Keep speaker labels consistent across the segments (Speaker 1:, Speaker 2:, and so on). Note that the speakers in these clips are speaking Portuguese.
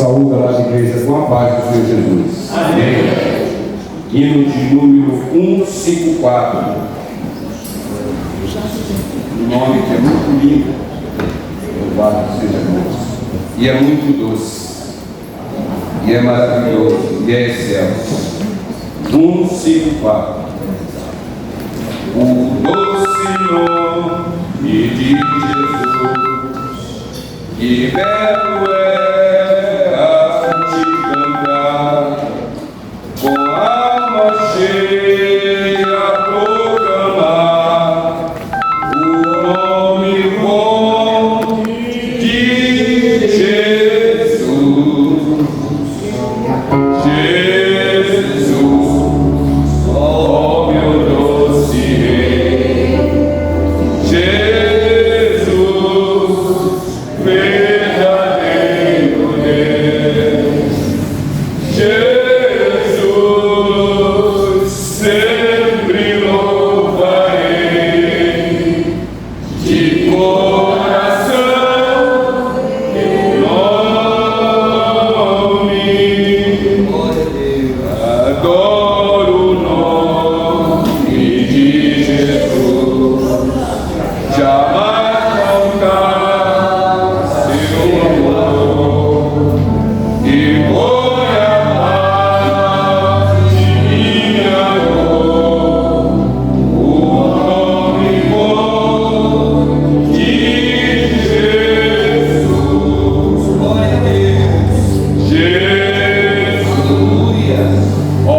Speaker 1: saúda lá na igreja com a paz do Senhor Jesus. Amém. Hino de número 154. Um nome que é muito lindo. Louvado seja Deus. E é muito doce. E é maravilhoso. E é excelso. 154. O doce nome de Jesus, que belo é a te cantar, com a alma cheia proclamar o nome bom de Jesus. Jesus, ó meu doce Rei, Jesus, verdadeiro Deus, Jesus, sempre louvarei de coração teu nome. Adoro o nome de Jesus, jamais faltar seu amor, e põe a paz de minha dor, o nome bom de Jesus. Glória a Deus. Jesus, ó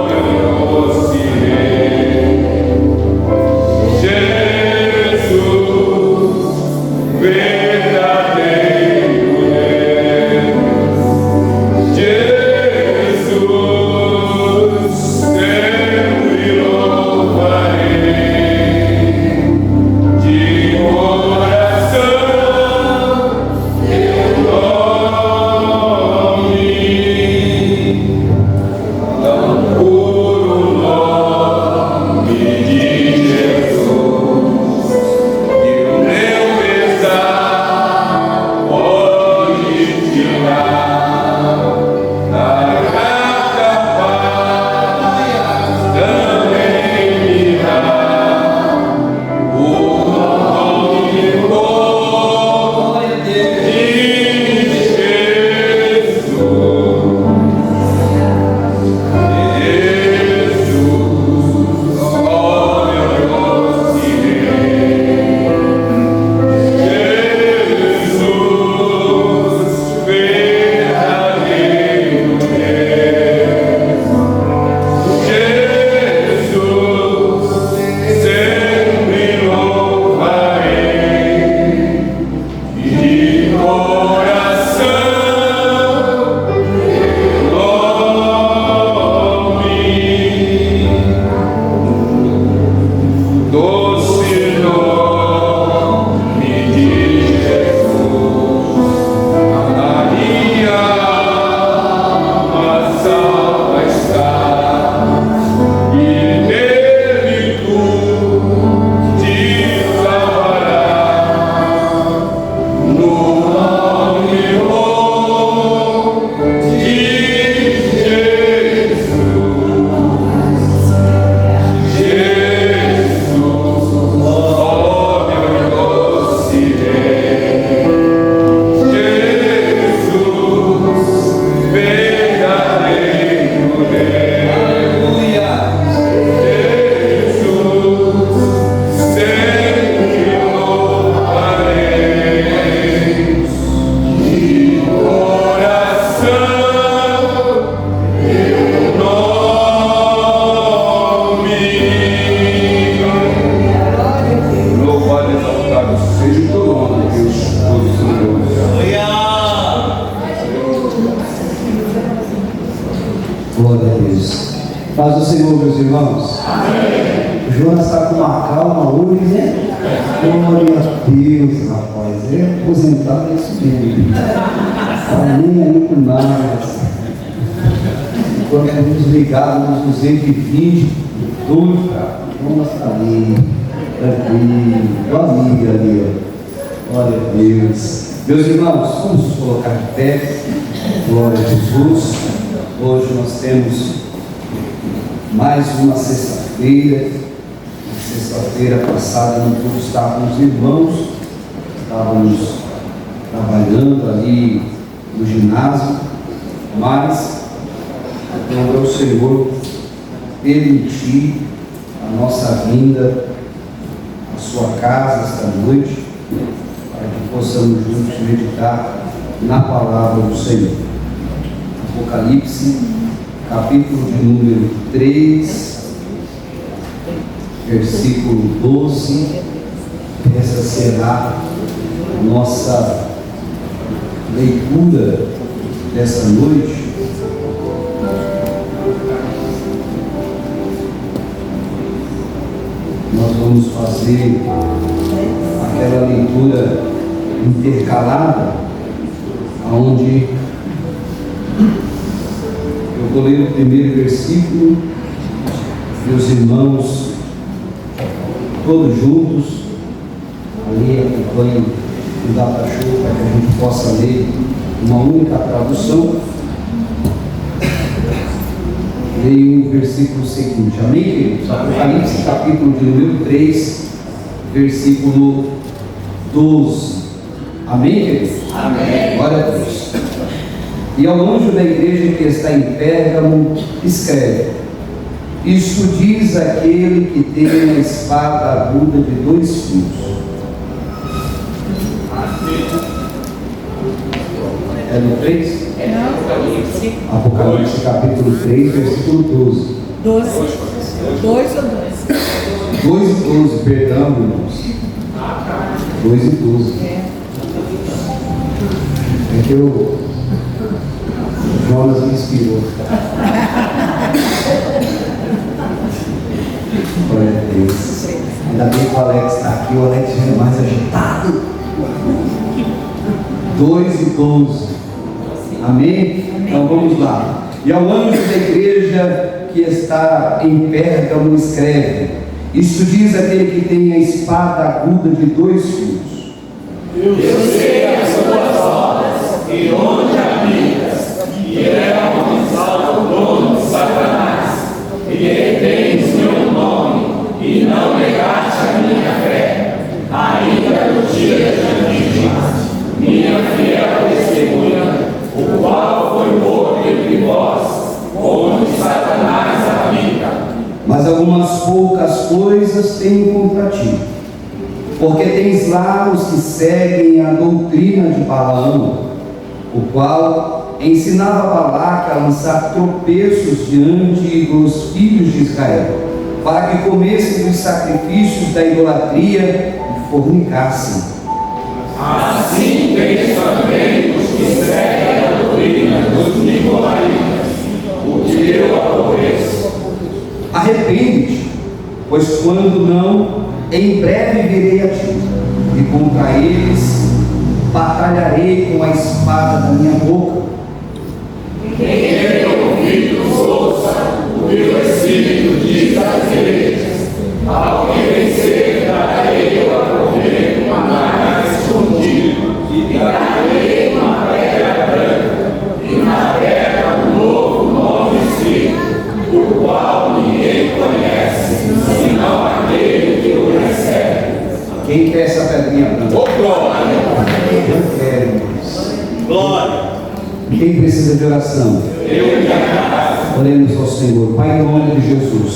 Speaker 1: meu doce Rei, Jesus, verdadeiro Deus, Jesus, sempre louvarei de coração teu nome. Tão puro nome de Jesus, que o meu pesar pode tirar, da graça paz também me dá, o nome bom de Jesus. Jesus, ó meu doce Rei, Jesus, verdadeiro Deus, Jesus, sempre louvarei de coração teu nome. Doce nome de Jesus, na minha alma salva está, e nele tu te salvará, no nome bom de Jesus. Jesus, ó meu doce Rei, Jesus, verdadeiro Deus, Jesus, sempre louvarei de coração teu nome. Louvado e exaltado seja o teu nome, Deus Todo-Poderoso.
Speaker 2: Glória a Deus. Paz do Senhor, meus irmãos. O Jonas está com uma calma hoje, né? Glória a Deus, rapaz. É aposentado é isso mesmo. Está nem aí com nada. Quando estamos ligados nos 220, tudo, cara. Vamos estar ali, tranquilo, com a amiga ali, ó. Glória a Deus. Meus irmãos, vamos colocar de pé. Glória a Jesus. Hoje nós temos mais uma sexta-feira. Sexta-feira passada não pude estar com os irmãos, estávamos trabalhando ali no ginásio, mas então o Senhor permitir a nossa vinda à sua casa esta noite, para que possamos juntos meditar na palavra do Senhor. Apocalipse, capítulo de número 3, versículo 12. Essa será a nossa leitura dessa noite. Nós vamos fazer aquela leitura intercalada, onde eu vou ler o primeiro versículo e os irmãos todos juntos ali acompanhem o data-show para que a gente possa ler uma única tradução. Leio o versículo seguinte. Amém, queridos? Apocalipse, capítulo de número 3, versículo 12. Amém, queridos?
Speaker 3: Amém.
Speaker 2: Glória a Deus. E ao anjo da igreja que está em Pérgamo, escreve: isto diz aquele que tem a espada aguda de 2 fios. É no 3? Apocalipse capítulo 3, versículo 12.
Speaker 3: 2 ou 2?
Speaker 2: 2 e 12, perdão, irmãos. 2 e 12. É que o Jonas me inspirou. Glória a Deus. Ainda bem que o Alex está aqui, o Alex já é mais agitado. 2 e 12. Amém? Então vamos lá. E ao anjo da igreja que está em Pérgamo escreve: isto diz aquele que tem a espada aguda de 2 fios.
Speaker 4: Eu sei as suas obras e onde habitas, e é onde está o dono de Satanás, e retens meu nome, e não negaste a minha fé, ainda no dia de Anticristo, minha fiel testemunha, o qual foi morto entre vós, onde Satanás habita.
Speaker 2: Mas algumas poucas coisas tenho contra ti, porque tens lá os que seguem a doutrina de Balaão, o qual ensinava Balaque a lançar tropeços diante dos filhos de Israel, para que comessem dos sacrifícios da idolatria e fornicassem.
Speaker 4: Assim tens também os que seguem a doutrina dos nicolaítas, o que eu aborreço.
Speaker 2: Arrepende-te, pois quando não, em breve virei a ti, e contra eles batalharei com a espada da minha boca.
Speaker 4: Quem tem ouvidos, ouça o que o Espírito diz às igrejas. Ao que vencer, darei eu a comer uma maná escondido, e darei uma pedra branca, e na pedra um novo nome escrito, o qual ninguém conhece, senão aquele que o recebe.
Speaker 2: Quem quer essa pedrinha branca?
Speaker 4: Glória!
Speaker 2: Eu quero, irmãos.
Speaker 4: Glória!
Speaker 2: Quem precisa de oração?
Speaker 4: Eu me agrado.
Speaker 2: Oremos ao Senhor. Pai, em nome de Jesus,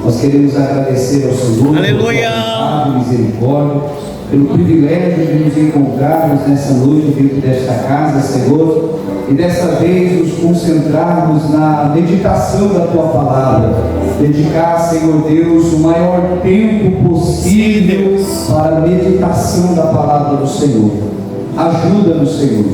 Speaker 2: nós queremos agradecer ao Senhor
Speaker 5: Aleluia.
Speaker 2: pela sua misericórdia, pelo privilégio de nos encontrarmos nessa noite dentro desta casa, Senhor, e dessa vez nos concentrarmos na meditação da Tua Palavra, dedicar, Senhor Deus, o maior tempo possível para a meditação da Palavra do Senhor. Ajuda-nos, Senhor,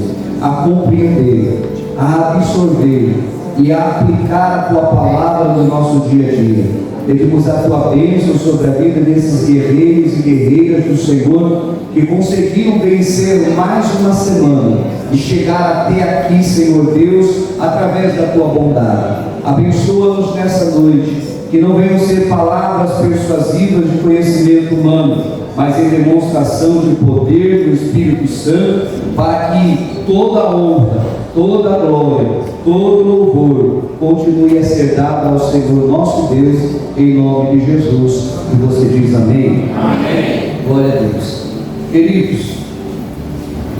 Speaker 2: a compreender, a absorver e a aplicar a Tua Palavra no nosso dia a dia. Pedimos a Tua bênção sobre a vida desses guerreiros e guerreiras do Senhor que conseguiram vencer mais uma semana e chegar até aqui, Senhor Deus, através da Tua bondade. Abençoa-nos nessa noite, que não venham ser palavras persuasivas de conhecimento humano, mas em demonstração de poder do Espírito Santo, para que toda a honra, toda a glória, todo louvor continue a ser dado ao Senhor nosso Deus, em nome de Jesus. E você diz amém?
Speaker 4: Amém.
Speaker 2: Glória a Deus. Queridos,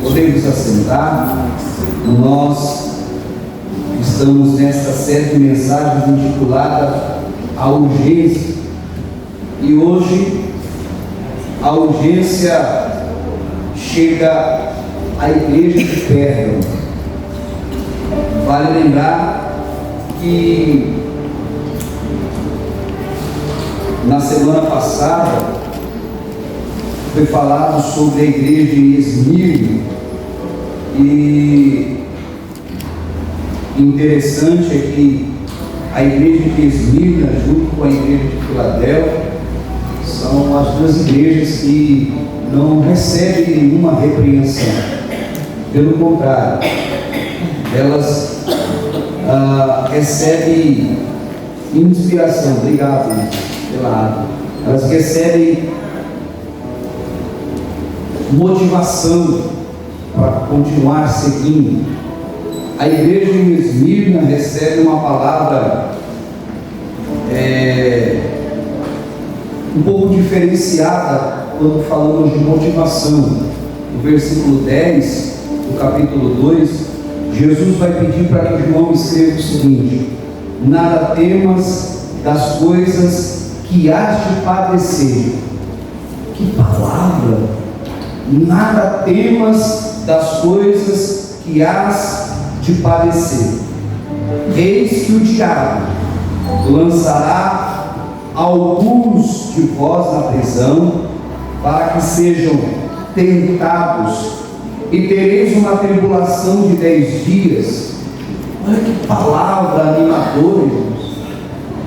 Speaker 2: podemos assentar. Nós estamos nesta série de mensagens intitulada A Urgência. E hoje a urgência chega à igreja de Pérgamo. Vale lembrar que na semana passada foi falado sobre a igreja em Esmirna, e interessante é que a igreja de Esmirna, junto com a igreja de Filadélfia, são as duas igrejas que não recebem nenhuma repreensão. Pelo contrário, elas recebem inspiração. Obrigado pela água. Elas recebem motivação para continuar seguindo. A igreja de Esmirna recebe uma palavra um pouco diferenciada quando falamos de motivação. No versículo 10 do capítulo 2, Jesus vai pedir para que João escreva o seguinte: nada temas das coisas que hás de padecer. Que palavra! Nada temas das coisas que hás de padecer. Eis que o diabo lançará alguns de vós na prisão, para que sejam tentados, e tereis uma tribulação de 10 dias. Olha que palavra animadora, irmãos.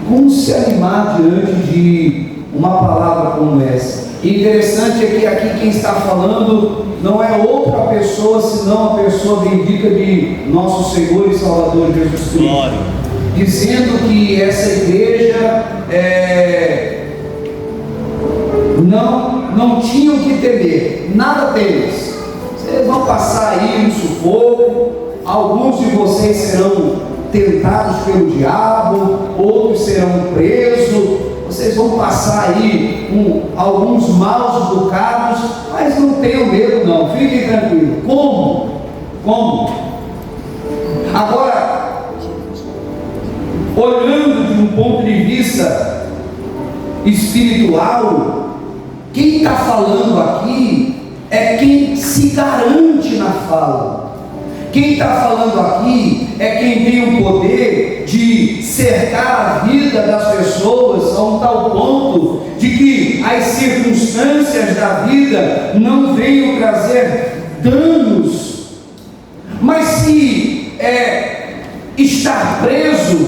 Speaker 2: Como se animar diante de uma palavra como essa? Interessante é que aqui quem está falando não é outra pessoa, senão a pessoa bendita de nosso Senhor e Salvador Jesus Cristo. Glória. Dizendo que essa igreja não tinham que temer, nada deles. Vocês vão passar aí um sufoco, alguns de vocês serão tentados pelo diabo, outros serão presos, vocês vão passar aí alguns maus bocados, mas não tenham medo não, fiquem tranquilos. Como? Agora, olhando de um ponto de vista espiritual, quem está falando aqui é quem se garante na fala. Quem está falando aqui é quem tem o poder de cercar a vida das pessoas a um tal ponto de que as circunstâncias da vida não venham trazer danos. Mas se estar preso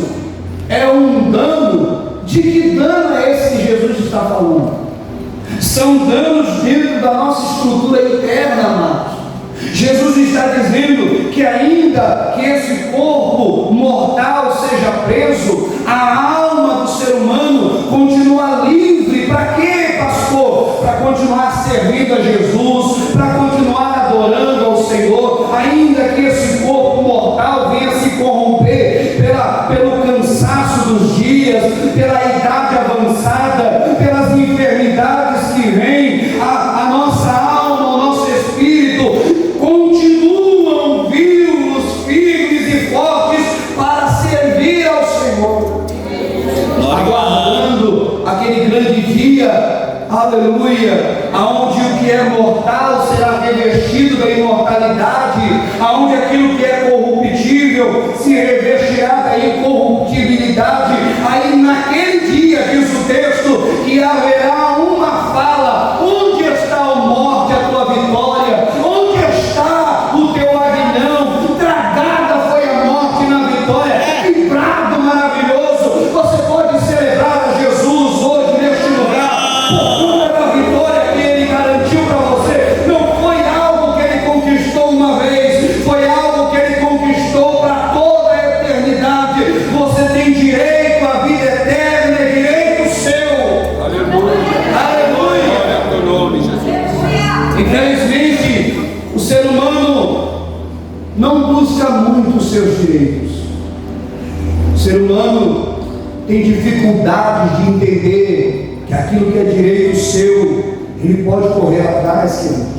Speaker 2: é um dano, de que dano é esse que Jesus está falando? São danos dentro da nossa estrutura interna, amados. Jesus está dizendo que ainda que esse corpo mortal seja preso, a alma do ser humano continua livre. Para quê, pastor? Para continuar servindo a Jesus, para continuar adorando ao Senhor, ainda que esse corpo mortal venha se corromper pelo cansaço dos dias, pela idade avançada, pelas enfermidades que vêm, a nossa alma, o nosso espírito continuam vivos, firmes e fortes para servir ao Senhor, aguardando aquele grande dia, aleluia, aonde o que é mortal será revestido da imortalidade, aonde aquilo que é corruptível se revestirá da incorruptibilidade. Aí naquele dia, diz o texto, que haverá uma fala: onde está, a morte, a tua vitória? Onde está o teu aguilhão? Tragada foi a morte na vitória. Que brado maravilhoso! Você pode celebrar a Jesus hoje neste lugar por conta da vitória que Ele garantiu para você. Não foi algo que Ele conquistou uma vez, foi algo que Ele conquistou para toda a eternidade. Você tem direito à vida eterna, é direito seu. Aleluia. humano busca muito os seus direitos. O ser humano tem dificuldade de entender que aquilo que é direito seu, ele pode correr atrás, querido.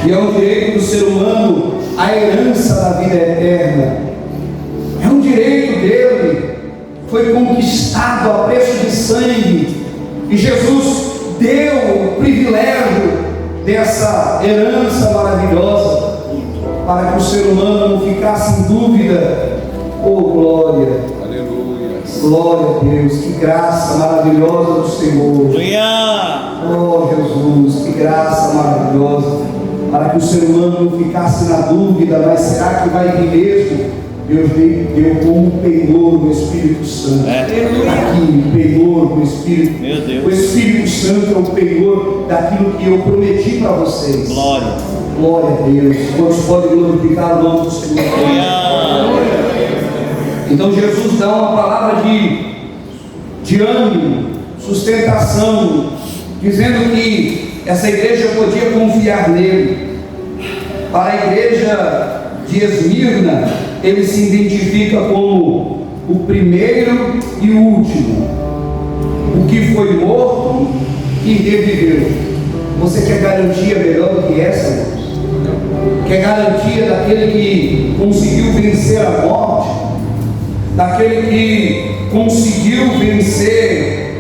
Speaker 2: E é um direito do ser humano a herança da vida eterna. É um direito dele, foi conquistado a preço de sangue, e Jesus deu o privilégio dessa herança maravilhosa, para que o ser humano não ficasse em dúvida. Oh, glória!
Speaker 1: Aleluia!
Speaker 2: Glória a Deus! Que graça maravilhosa do Senhor! Oh, Jesus! Que graça maravilhosa! Para que o ser humano não ficasse na dúvida, mas será que vai vir mesmo? Deus deu como um penhor do Espírito Santo. Aqui, o penhor do Espírito.
Speaker 5: Meu Deus.
Speaker 2: O Espírito Santo é o penhor daquilo que eu prometi para vocês.
Speaker 5: Glória.
Speaker 2: Glória a Deus. Quantos podem glorificar o nome do Senhor? Então Jesus dá uma palavra de ânimo, sustentação, dizendo que essa igreja podia confiar nele. Para a igreja de Esmirna, ele se identifica como o primeiro e o último, o que foi morto e reviveu. Você quer garantia melhor do que essa, irmãos? Quer garantia daquele que conseguiu vencer a morte, daquele que conseguiu vencer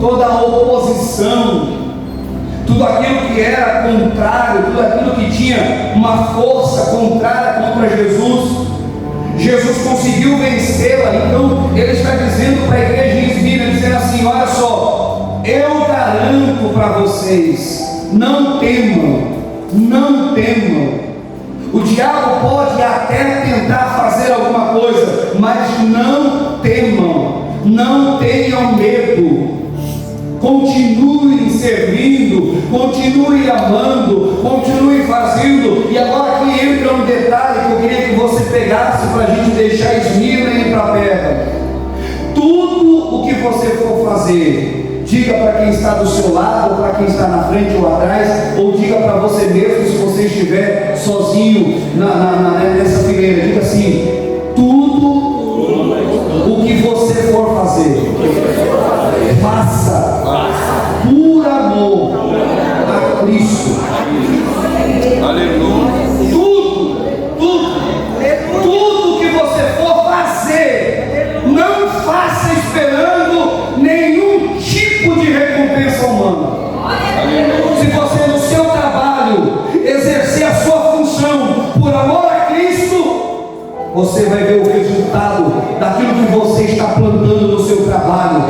Speaker 2: toda a oposição, tudo aquilo que era contrário, tudo aquilo que tinha uma força contrária contra Jesus. Jesus conseguiu vencê-la. Então ele está dizendo para a igreja em Esmirna, dizendo assim: olha só, eu garanto para vocês, não temam, não temam. O diabo pode até tentar fazer alguma coisa, mas não temam, não tenham medo. Continuem servindo, continuem amando, continuem fazendo. E agora aqui entra um detalhe que eu queria que você pegasse para a gente deixar Esmirna e ir para Perga. Tudo o que você for fazer, diga para quem está do seu lado, ou para quem está na frente ou atrás, ou diga para você mesmo se você estiver sozinho nessa fileira. Diga assim: tudo o que você for fazer, faça por amor a Cristo.
Speaker 1: Aleluia!
Speaker 2: Tudo que você for fazer, não faça esperando nenhum tipo de recompensa humana. Se você no seu trabalho exercer a sua função por amor a Cristo, você vai ver o resultado daquilo que você está plantando no seu trabalho.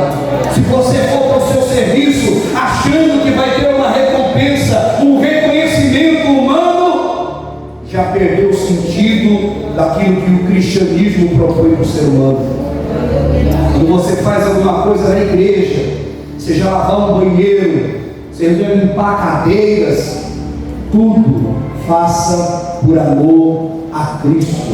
Speaker 2: Se você for para o seu serviço achando que vai ter uma recompensa, um reconhecimento humano, já perdeu o sentido daquilo que o cristianismo propõe para o ser humano. Quando você faz alguma coisa na igreja, seja lavar um banheiro, seja limpar cadeiras, tudo faça por amor a Cristo.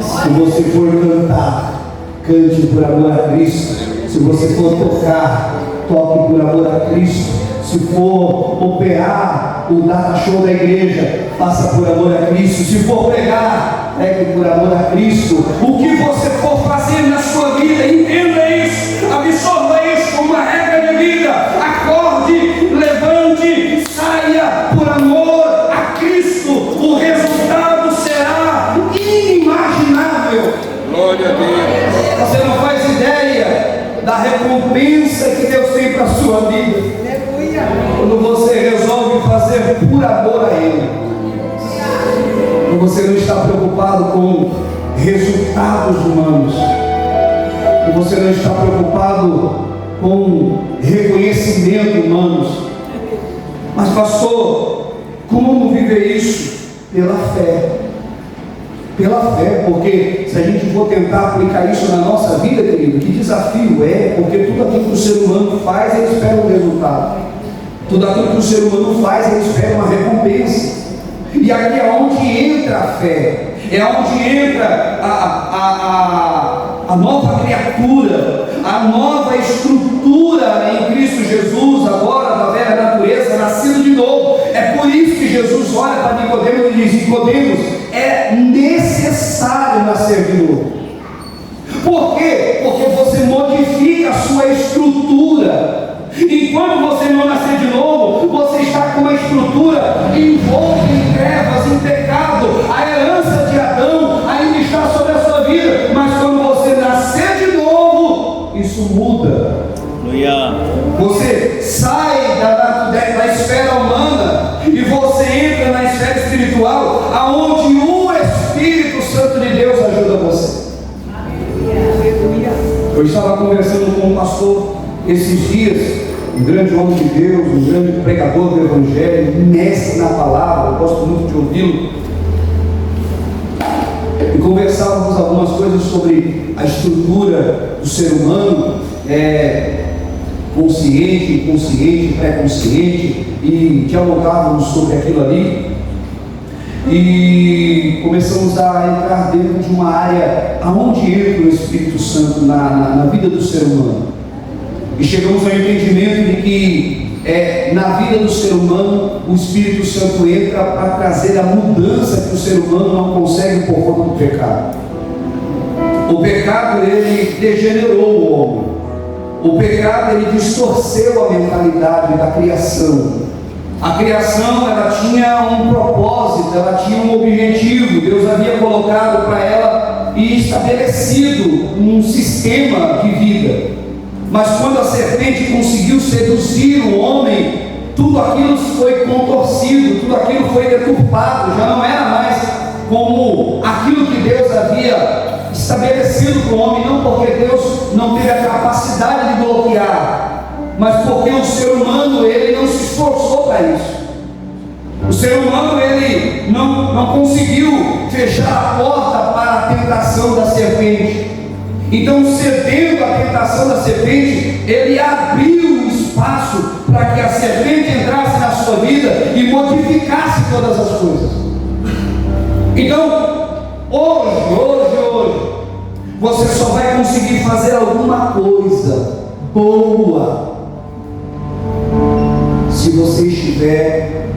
Speaker 2: Se você for cantar, cante por amor a Cristo. Se você for tocar, toque por amor a Cristo. Se for operar o data show da igreja, faça por amor a Cristo. Se for pregar, pregue por amor a Cristo. O que você for fazer na sua vida, entenda isso, absorva isso como uma regra de vida. Acorde, levante, saia por amor a Cristo. O resultado será inimaginável.
Speaker 1: Glória a Deus!
Speaker 2: Você não faz ideia da recompensa que Deus tem para a sua vida quando você resolve fazer por amor a Ele. Quando você não está preocupado com resultados humanos, quando você não está preocupado com reconhecimento humanos. Mas pastor, como viver isso? Pela fé. Pela fé, porque se a gente for tentar aplicar isso na nossa vida, querido, que desafio é, porque tudo aquilo que o ser humano faz, ele espera um resultado. Tudo aquilo que o ser humano faz, ele espera uma recompensa. E aqui é onde entra a fé, é onde entra a nova criatura, a nova estrutura em Cristo Jesus, agora da velha natureza, nascido de novo. É por isso que Jesus olha para Nicodemos e diz: Nicodemos, é necessário nascer de novo. Por quê? Porque você modifica a sua estrutura. Enquanto você não nascer de novo, você está com uma estrutura envolta em trevas, em pecado. A herança de Adão ainda está sobre a sua vida. Mas quando você nascer de novo, isso muda. Você sai da esfera humana e você entra na esfera espiritual, aonde o Espírito Santo de Deus ajuda você. Eu estava conversando com um pastor esses dias, um grande homem de Deus, um grande pregador do Evangelho, mestre na palavra, eu gosto muito de ouvi-lo. E conversávamos algumas coisas sobre a estrutura do ser humano, consciente, inconsciente, pré-consciente, e dialogávamos sobre aquilo ali. E começamos a entrar dentro de uma área aonde entra o Espírito Santo na vida do ser humano. E chegamos ao entendimento de que na vida do ser humano o Espírito Santo entra para trazer a mudança que o ser humano não consegue por conta do pecado. O pecado, ele degenerou o homem. O pecado, ele distorceu a mentalidade da criação. A criação, ela tinha um propósito, ela tinha um objetivo. Deus havia colocado para ela e estabelecido um sistema de vida. Mas quando a serpente conseguiu seduzir o homem, tudo aquilo foi contorcido, tudo aquilo foi deturpado, já não era mais como aquilo que Deus havia estabelecido para o homem, não porque Deus não teve a capacidade de bloquear, mas porque o ser humano, ele não se esforçou para isso. O ser humano, ele não conseguiu fechar a porta para a tentação da serpente. Então, cedendo à tentação da serpente, ele abriu o espaço para que a serpente entrasse na sua vida e modificasse todas as coisas. Então, hoje, você só vai conseguir fazer alguma coisa boa se você estiver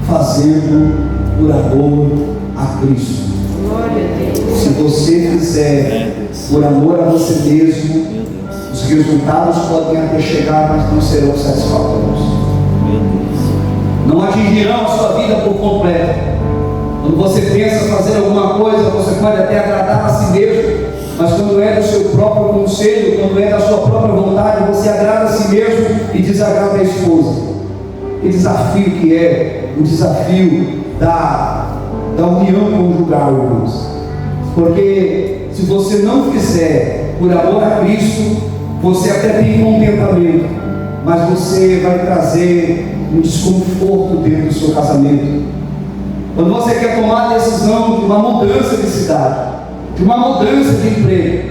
Speaker 2: fazendo por amor a Cristo. Se você fizer por amor a você mesmo, os resultados podem até chegar, mas não serão satisfatórios. Não atingirão a sua vida por completo. Quando você pensa fazer alguma coisa, você pode até agradar a si mesmo, mas quando é do seu próprio conselho, quando é da sua própria vontade, você agrada a si mesmo e desagrada a esposa. Que desafio que é o desafio da união conjugal, irmãos. Porque se você não fizer por amor a Cristo, você até tem contentamento, mas você vai trazer um desconforto dentro do seu casamento. Quando você quer tomar a decisão de uma mudança de cidade, de uma mudança de emprego,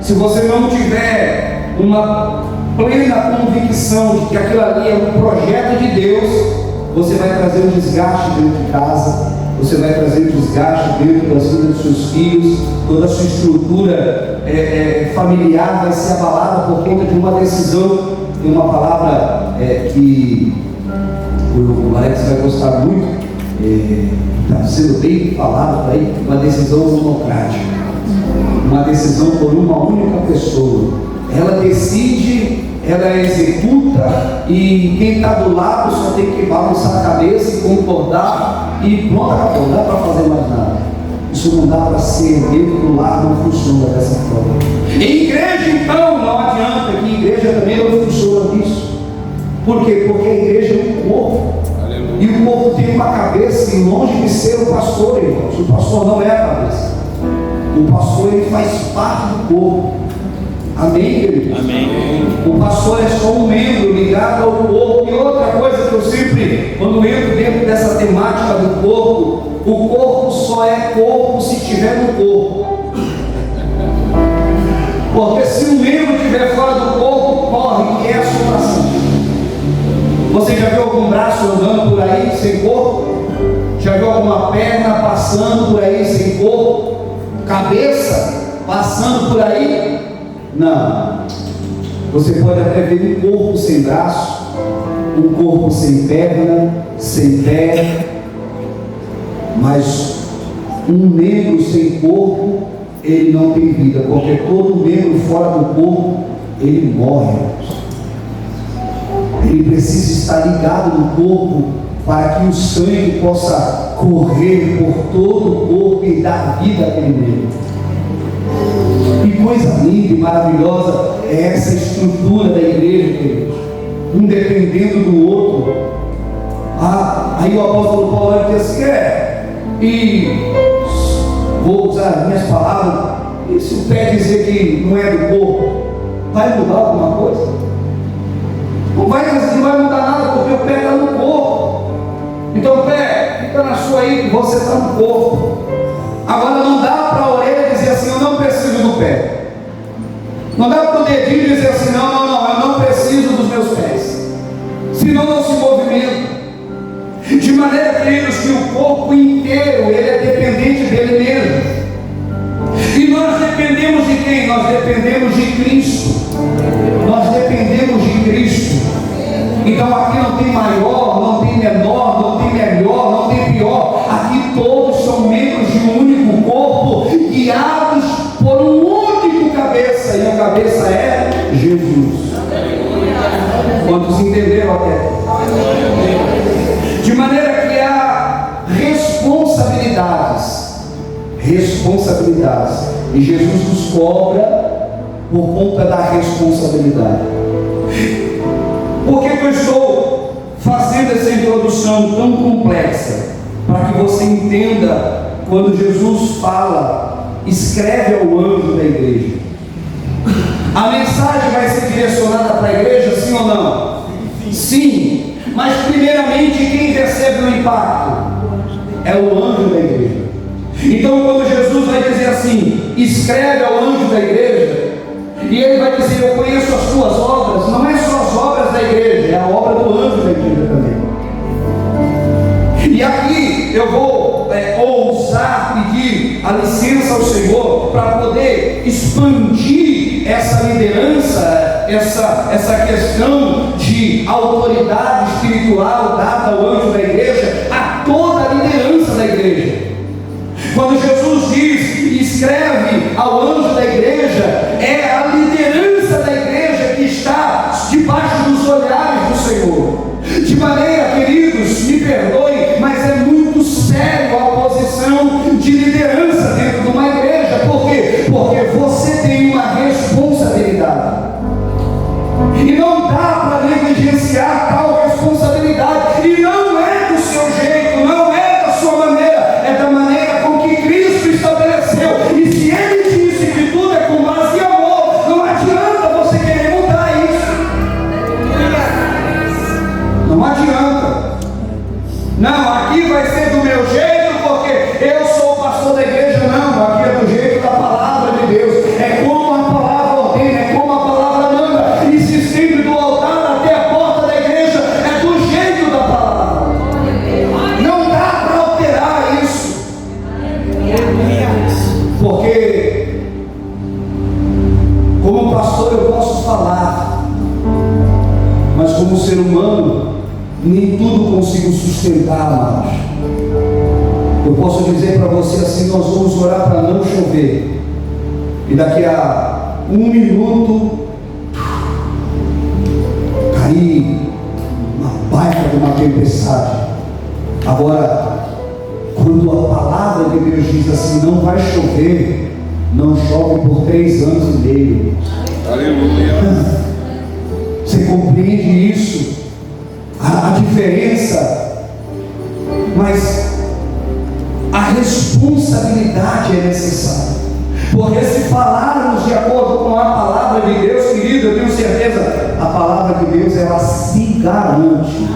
Speaker 2: se você não tiver uma plena convicção de que aquilo ali é um projeto de Deus, você vai trazer um desgaste dentro de casa, você vai trazer um desgaste dentro das vidas dos seus filhos, toda a sua estrutura familiar vai ser abalada por conta de uma decisão. Tem uma palavra que o Alex vai gostar muito, está sendo bem falado por aí, uma decisão democrática, uma decisão por uma única pessoa. Ela decide, ela executa, e quem está do lado só tem que balançar a cabeça e concordar e pronto, acabou, não dá para fazer mais nada. Isso não dá para ser, dentro do lar não funciona dessa forma. Em igreja, então, não adianta, que igreja também não funciona disso. Por quê? Porque a igreja é um corpo. E o povo tem uma cabeça, e longe de ser o pastor, irmãos. O pastor não é a cabeça. O pastor, ele faz parte do corpo. Amém, queridos?
Speaker 4: Amém.
Speaker 2: O pastor é só um membro ligado ao corpo. E outra coisa que eu sempre, quando entro dentro dessa temática do corpo, o corpo só é corpo se estiver no corpo. Porque se um membro estiver fora do corpo, corre, que é a assombração. Você já viu algum braço andando por aí sem corpo? Já viu alguma perna passando por aí sem corpo? Cabeça passando por aí? Não. Você pode até ver um corpo sem braço, um corpo sem perna, sem pé, mas um membro sem corpo, ele não tem vida, porque todo membro fora do corpo, ele morre. Ele precisa estar ligado no corpo para que o sangue possa correr por todo o corpo e dar vida àquele membro. Que coisa linda e maravilhosa é essa estrutura da igreja, queridos. Um dependendo do outro. Aí o apóstolo Paulo vai dizer assim, e vou usar minhas palavras, e se o pé dizer que não é do corpo, vai mudar alguma coisa? Não vai mudar nada, porque o pé está no corpo. Então o pé, fica na sua aí, que você está no corpo. Agora não dá para a orelha dizer assim, eu não preciso do pé. Não dá para o dedinho dizer assim, não, eu não preciso dos meus pés. Senão não se movimenta. De maneira, queridos, que o corpo inteiro, ele é dependente dele mesmo. E nós dependemos de quem? Nós dependemos de Cristo. Nós dependemos de Cristo. Então aqui não tem maior, não tem menor, não tem melhor, não tem pior. Aqui todos são membros de um único corpo, guiados por um único cabeça. E a cabeça é Jesus. Quantos entenderam até? De maneira que há responsabilidades. E Jesus nos cobra por conta da responsabilidade. Por que eu estou fazendo essa introdução tão complexa? Para que você entenda quando Jesus fala, escreve ao anjo da igreja. A mensagem vai ser direcionada para a igreja, sim ou não? Sim. Mas primeiramente quem recebe o impacto é o anjo da igreja. Então quando Jesus vai dizer assim, escreve ao anjo da igreja, e ele vai dizer, eu conheço as tuas obras, não é só as obras da igreja, é a obra do anjo da igreja também. E aqui eu vou ousar pedir a licença ao Senhor para poder expandir essa liderança, essa questão de autoridade espiritual dada ao anjo da igreja, a toda a liderança da igreja. Quando Jesus diz, escreve ao anjo da igreja, é a liderança da igreja que está debaixo dos olhares do Senhor. De maneira, queridos, me perdoem, mas é muito sério a posição de liderança dentro de uma igreja. Por quê? Porque você tem uma responsabilidade. E não dá para negligenciar tal responsabilidade. E não é do seu jeito, não é da sua maneira, é da maneira com que Cristo estabeleceu. E se Ele disse que tudo é com base em amor, não adianta você querer mudar isso. Não adianta. Não, aqui vai ser do meu jeito, porque eu sou o pastor da igreja. Não, aqui é do jeito da palavra de Deus. É como a palavra ordena, é como a palavra manda. E se estende do altar até a porta da igreja, é do jeito da palavra. Não dá para alterar isso. Porque, como pastor, eu posso falar, mas como ser humano, nem tudo consigo sustentar mais. Eu posso dizer para você assim, nós vamos orar para não chover, e daqui a 1 minuto cair uma baita de uma tempestade. Agora, quando a palavra de Deus diz assim, não vai chover, não chove por 3 anos e meio.
Speaker 1: Aleluia.
Speaker 2: Você compreende isso? A diferença, mas a responsabilidade é necessária, porque se falarmos de acordo com a palavra de Deus, querido, eu tenho certeza, a palavra de Deus ela se garante.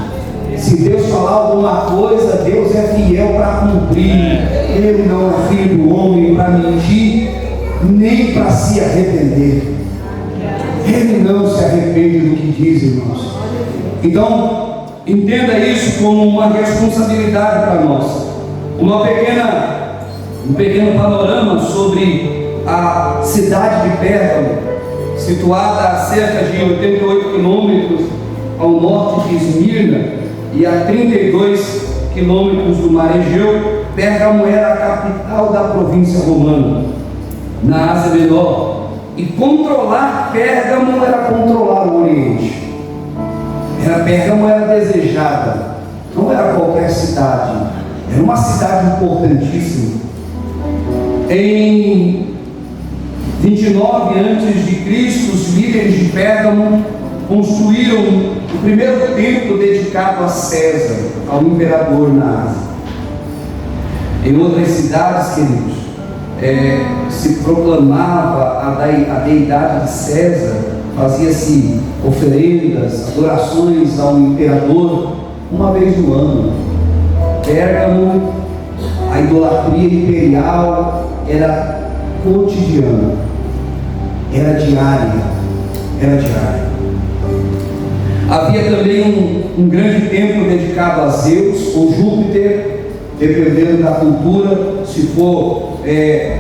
Speaker 2: Se Deus falar alguma coisa, Deus é fiel para cumprir. Ele não é filho do homem para mentir, nem para se arrepender. Ele não se arrepende do que diz, irmãos. Então, entenda isso como uma responsabilidade para nós. Um pequeno panorama sobre a cidade de Pérgamo, situada a cerca de 88 quilômetros
Speaker 5: ao norte de Esmirna e a 32 quilômetros do mar Egeu. Pérgamo era a capital da província romana, na Ásia Menor. E controlar Pérgamo era controlar o Oriente. Pérgamo era desejada, não era qualquer cidade, era uma cidade importantíssima. Em 29 a.C., os líderes de Pérgamo construíram o primeiro templo dedicado a César, ao imperador na Ásia. Em outras cidades, queridos, se proclamava a deidade de César, fazia-se oferendas, adorações ao imperador uma vez no ano. Pérgamo, a idolatria imperial era cotidiana, era diária. Havia também um grande templo dedicado a Zeus ou Júpiter, dependendo da cultura. Se for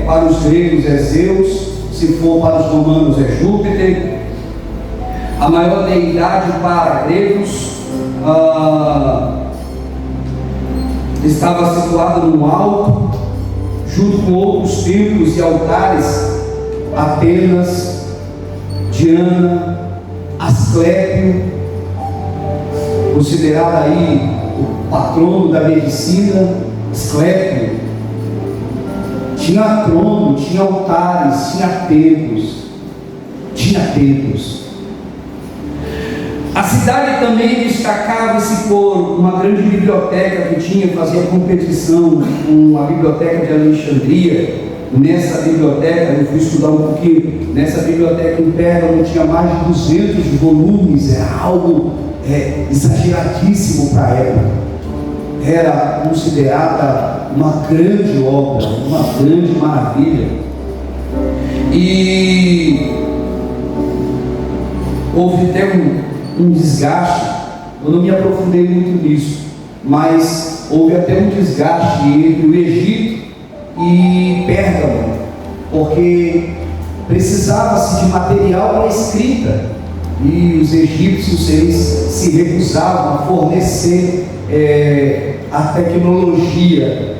Speaker 5: para os gregos é Zeus, se for para os romanos é Júpiter. A maior deidade para gregos estava situada no alto, junto com outros templos e altares: Atenas, Diana, Asclépio, considerado aí o patrono da medicina. Asclépio tinha trono, tinha altares, tinha templos. A cidade também destacava-se por uma grande biblioteca que tinha, fazia competição com a biblioteca de Alexandria. Nessa biblioteca, eu fui estudar um pouquinho, nessa biblioteca em Pérgamo tinha mais de 200 volumes, era algo exageradíssimo para a época. Era considerada uma grande obra, uma grande maravilha. E houve até um desgaste, eu não me aprofundei muito nisso, mas houve até um desgaste entre o Egito e Pérgamo, porque precisava-se de material para escrita, e os egípcios eles se recusavam a fornecer a tecnologia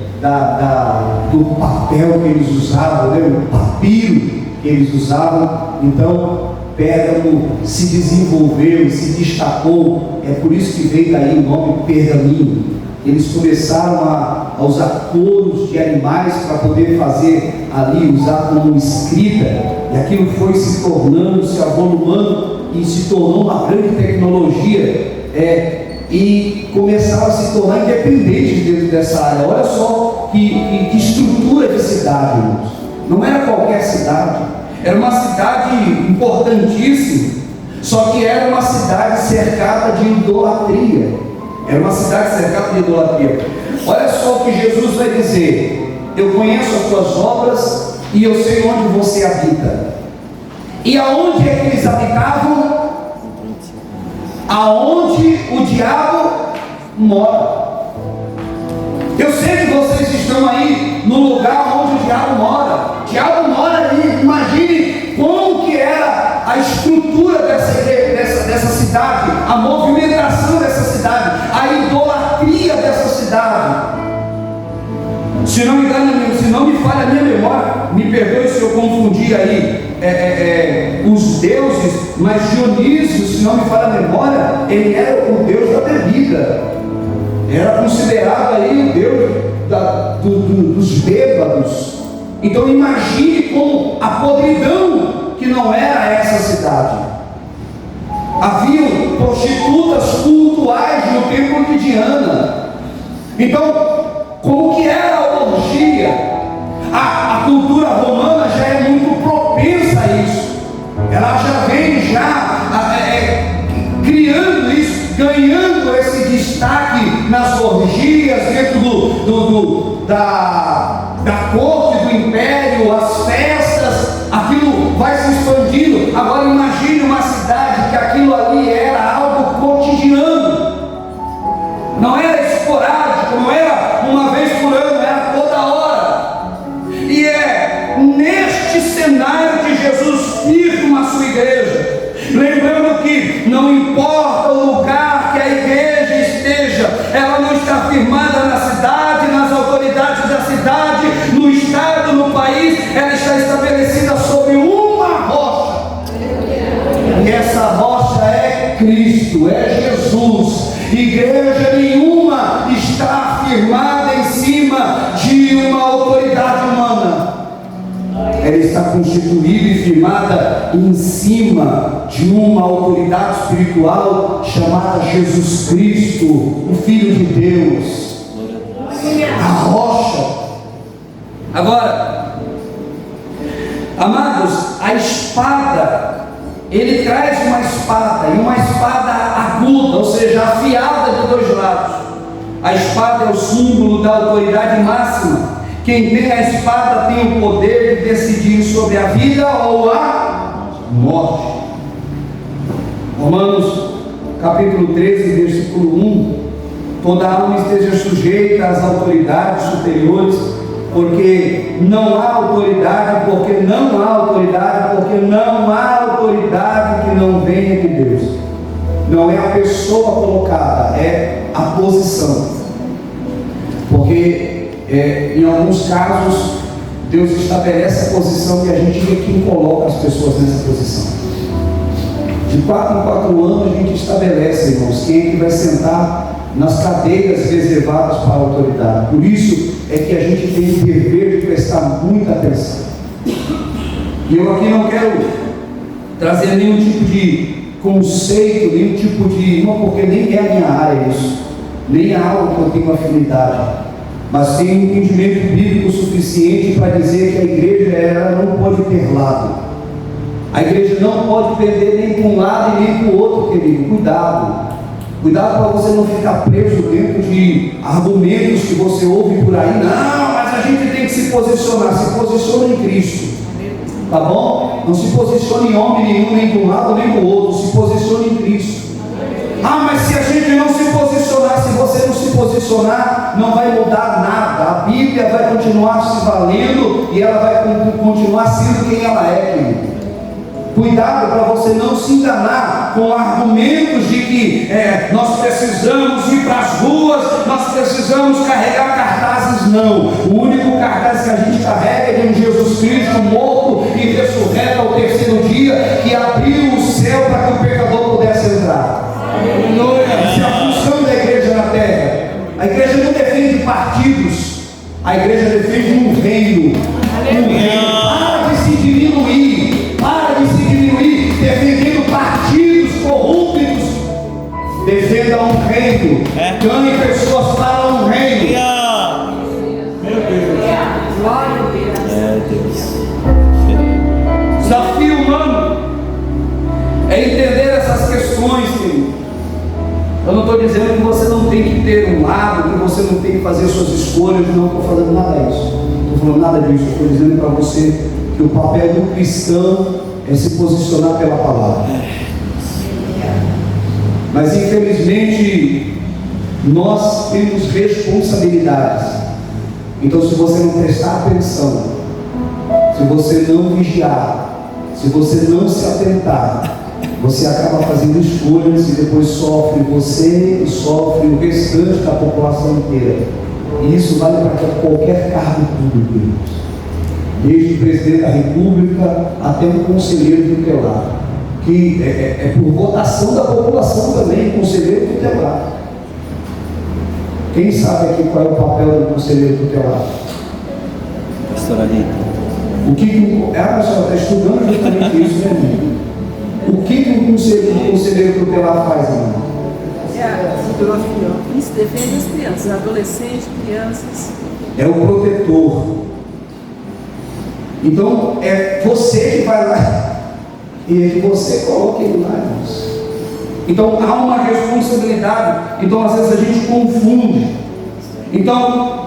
Speaker 5: do papel que eles usavam, o papiro que eles usavam. Então Pérgamo se desenvolveu e se destacou, é por isso que veio daí o nome pergaminho. Eles começaram a usar couros de animais para poder fazer ali, usar como escrita, e aquilo foi se tornando, se avolumando e se tornou uma grande tecnologia, e começaram a se tornar independentes dentro dessa área. Olha só que estrutura de cidade, irmãos. Não era qualquer cidade, era uma cidade importantíssima, só que era uma cidade cercada de idolatria. Olha só o que Jesus vai dizer: eu conheço as tuas obras e eu sei onde você habita. E aonde é que eles habitavam? Aonde o diabo mora. Eu sei que vocês estão aí no lugar onde o diabo mora. O diabo mora ali. Imagine como que era a estrutura dessa cidade, a movimentação dessa cidade, a idolatria dessa cidade. Se não me falha a minha memória, me perdoe se eu confundi aí os deuses, mas Dionísio, se não me falha a memória, ele era o deus da bebida, era considerado aí o deus dos bêbados. Então imagine como a podridão que não era essa cidade. Haviam prostitutas cultuais no templo de Diana. Então, como que era a orgia? A cultura romana já é muito propensa a isso. Ela já vem criando isso, ganhando esse destaque nas orgias, dentro da corte do império, as festas, aquilo vai se expandindo. Agora imagine uma cidade que aquilo ali era algo cotidiano, não era esporádico, não era uma vez por ano, era toda hora. E é neste cenário que Jesus firma a sua igreja, lembrando que não importa o lugar igreja nenhuma está firmada em cima de uma autoridade humana. Ela está constituída e firmada em cima de uma autoridade espiritual chamada Jesus Cristo, o Filho de Deus, a rocha. Agora, amados, a espada, ele traz uma espada, e uma espada aguda, ou seja, afiada de dois lados. A espada é o símbolo da autoridade máxima. Quem tem a espada tem o poder de decidir sobre a vida ou a morte. Romanos capítulo 13, versículo 1: toda alma esteja sujeita às autoridades superiores, porque não há autoridade, porque não há autoridade, porque não há autoridade que não venha de Deus. Não é a pessoa colocada, é a posição. Porque em alguns casos Deus estabelece a posição e a gente vê quem coloca as pessoas nessa posição. De 4 em 4 anos a gente estabelece, irmãos, quem é que vai sentar nas cadeiras reservadas para a autoridade. Por isso é que a gente tem o dever de prestar muita atenção. E eu aqui não quero trazer nenhum tipo de conceito, nenhum tipo de... não, porque nem é a minha área isso, nem é algo que eu tenho afinidade, mas tenho um entendimento bíblico suficiente para dizer que a igreja ela não pode ter lado. A igreja não pode perder nem para um lado e nem para o outro, querido. Cuidado. Cuidado para você não ficar preso dentro de argumentos que você ouve por aí. Não, mas a gente tem que se posicionar. Se posicione em Cristo. Tá bom? Não se posicione em homem nenhum, nem de um lado nem do outro. Se posicione em Cristo. Ah, mas se a gente não se posicionar, se você não se posicionar, não vai mudar nada. A Bíblia vai continuar se valendo e ela vai continuar sendo quem ela é, querido. Cuidado para você não se enganar com argumentos de que nós precisamos ir para as ruas, nós precisamos carregar cartazes. Não, o único cartaz que a gente carrega é de um Jesus Cristo morto e ressurreto ao terceiro dia, que abriu o céu para que o pecador pudesse entrar. Essa é a função da igreja na terra. A igreja não defende partidos, a igreja defende um reino. Para de se diminuir, defendendo partidos corruptos. Defenda um reino, ganhe pessoas para um reino.
Speaker 4: Meu Deus.
Speaker 3: Glória a Deus.
Speaker 5: Desafio humano é entender essas questões, querido. Eu não estou dizendo que você não tem que ter um lado, que você não tem que fazer suas escolhas. Não estou falando nada disso. Não estou falando nada disso. Estou dizendo para você que o papel do cristão é se posicionar pela palavra. Mas infelizmente nós temos responsabilidades. Então, se você não prestar atenção, se você não vigiar, se você não se atentar, você acaba fazendo escolhas e depois sofre você e sofre o restante da população inteira. E isso vale para qualquer cargo público, desde o presidente da República até o conselheiro tutelar, que é por votação da população também, conselheiro tutelar. Quem sabe aqui qual é o papel do conselheiro tutelar?
Speaker 6: Pastora Rita.
Speaker 5: O que ela só está estudando justamente isso, né, amigo? O que o conselheiro tutelar faz, irmão?
Speaker 3: Isso defende as crianças, adolescentes, crianças.
Speaker 5: É o protetor. Então é você que vai lá e é que você coloca ele lá, irmãos. Então há uma responsabilidade. Então às vezes a gente confunde. Então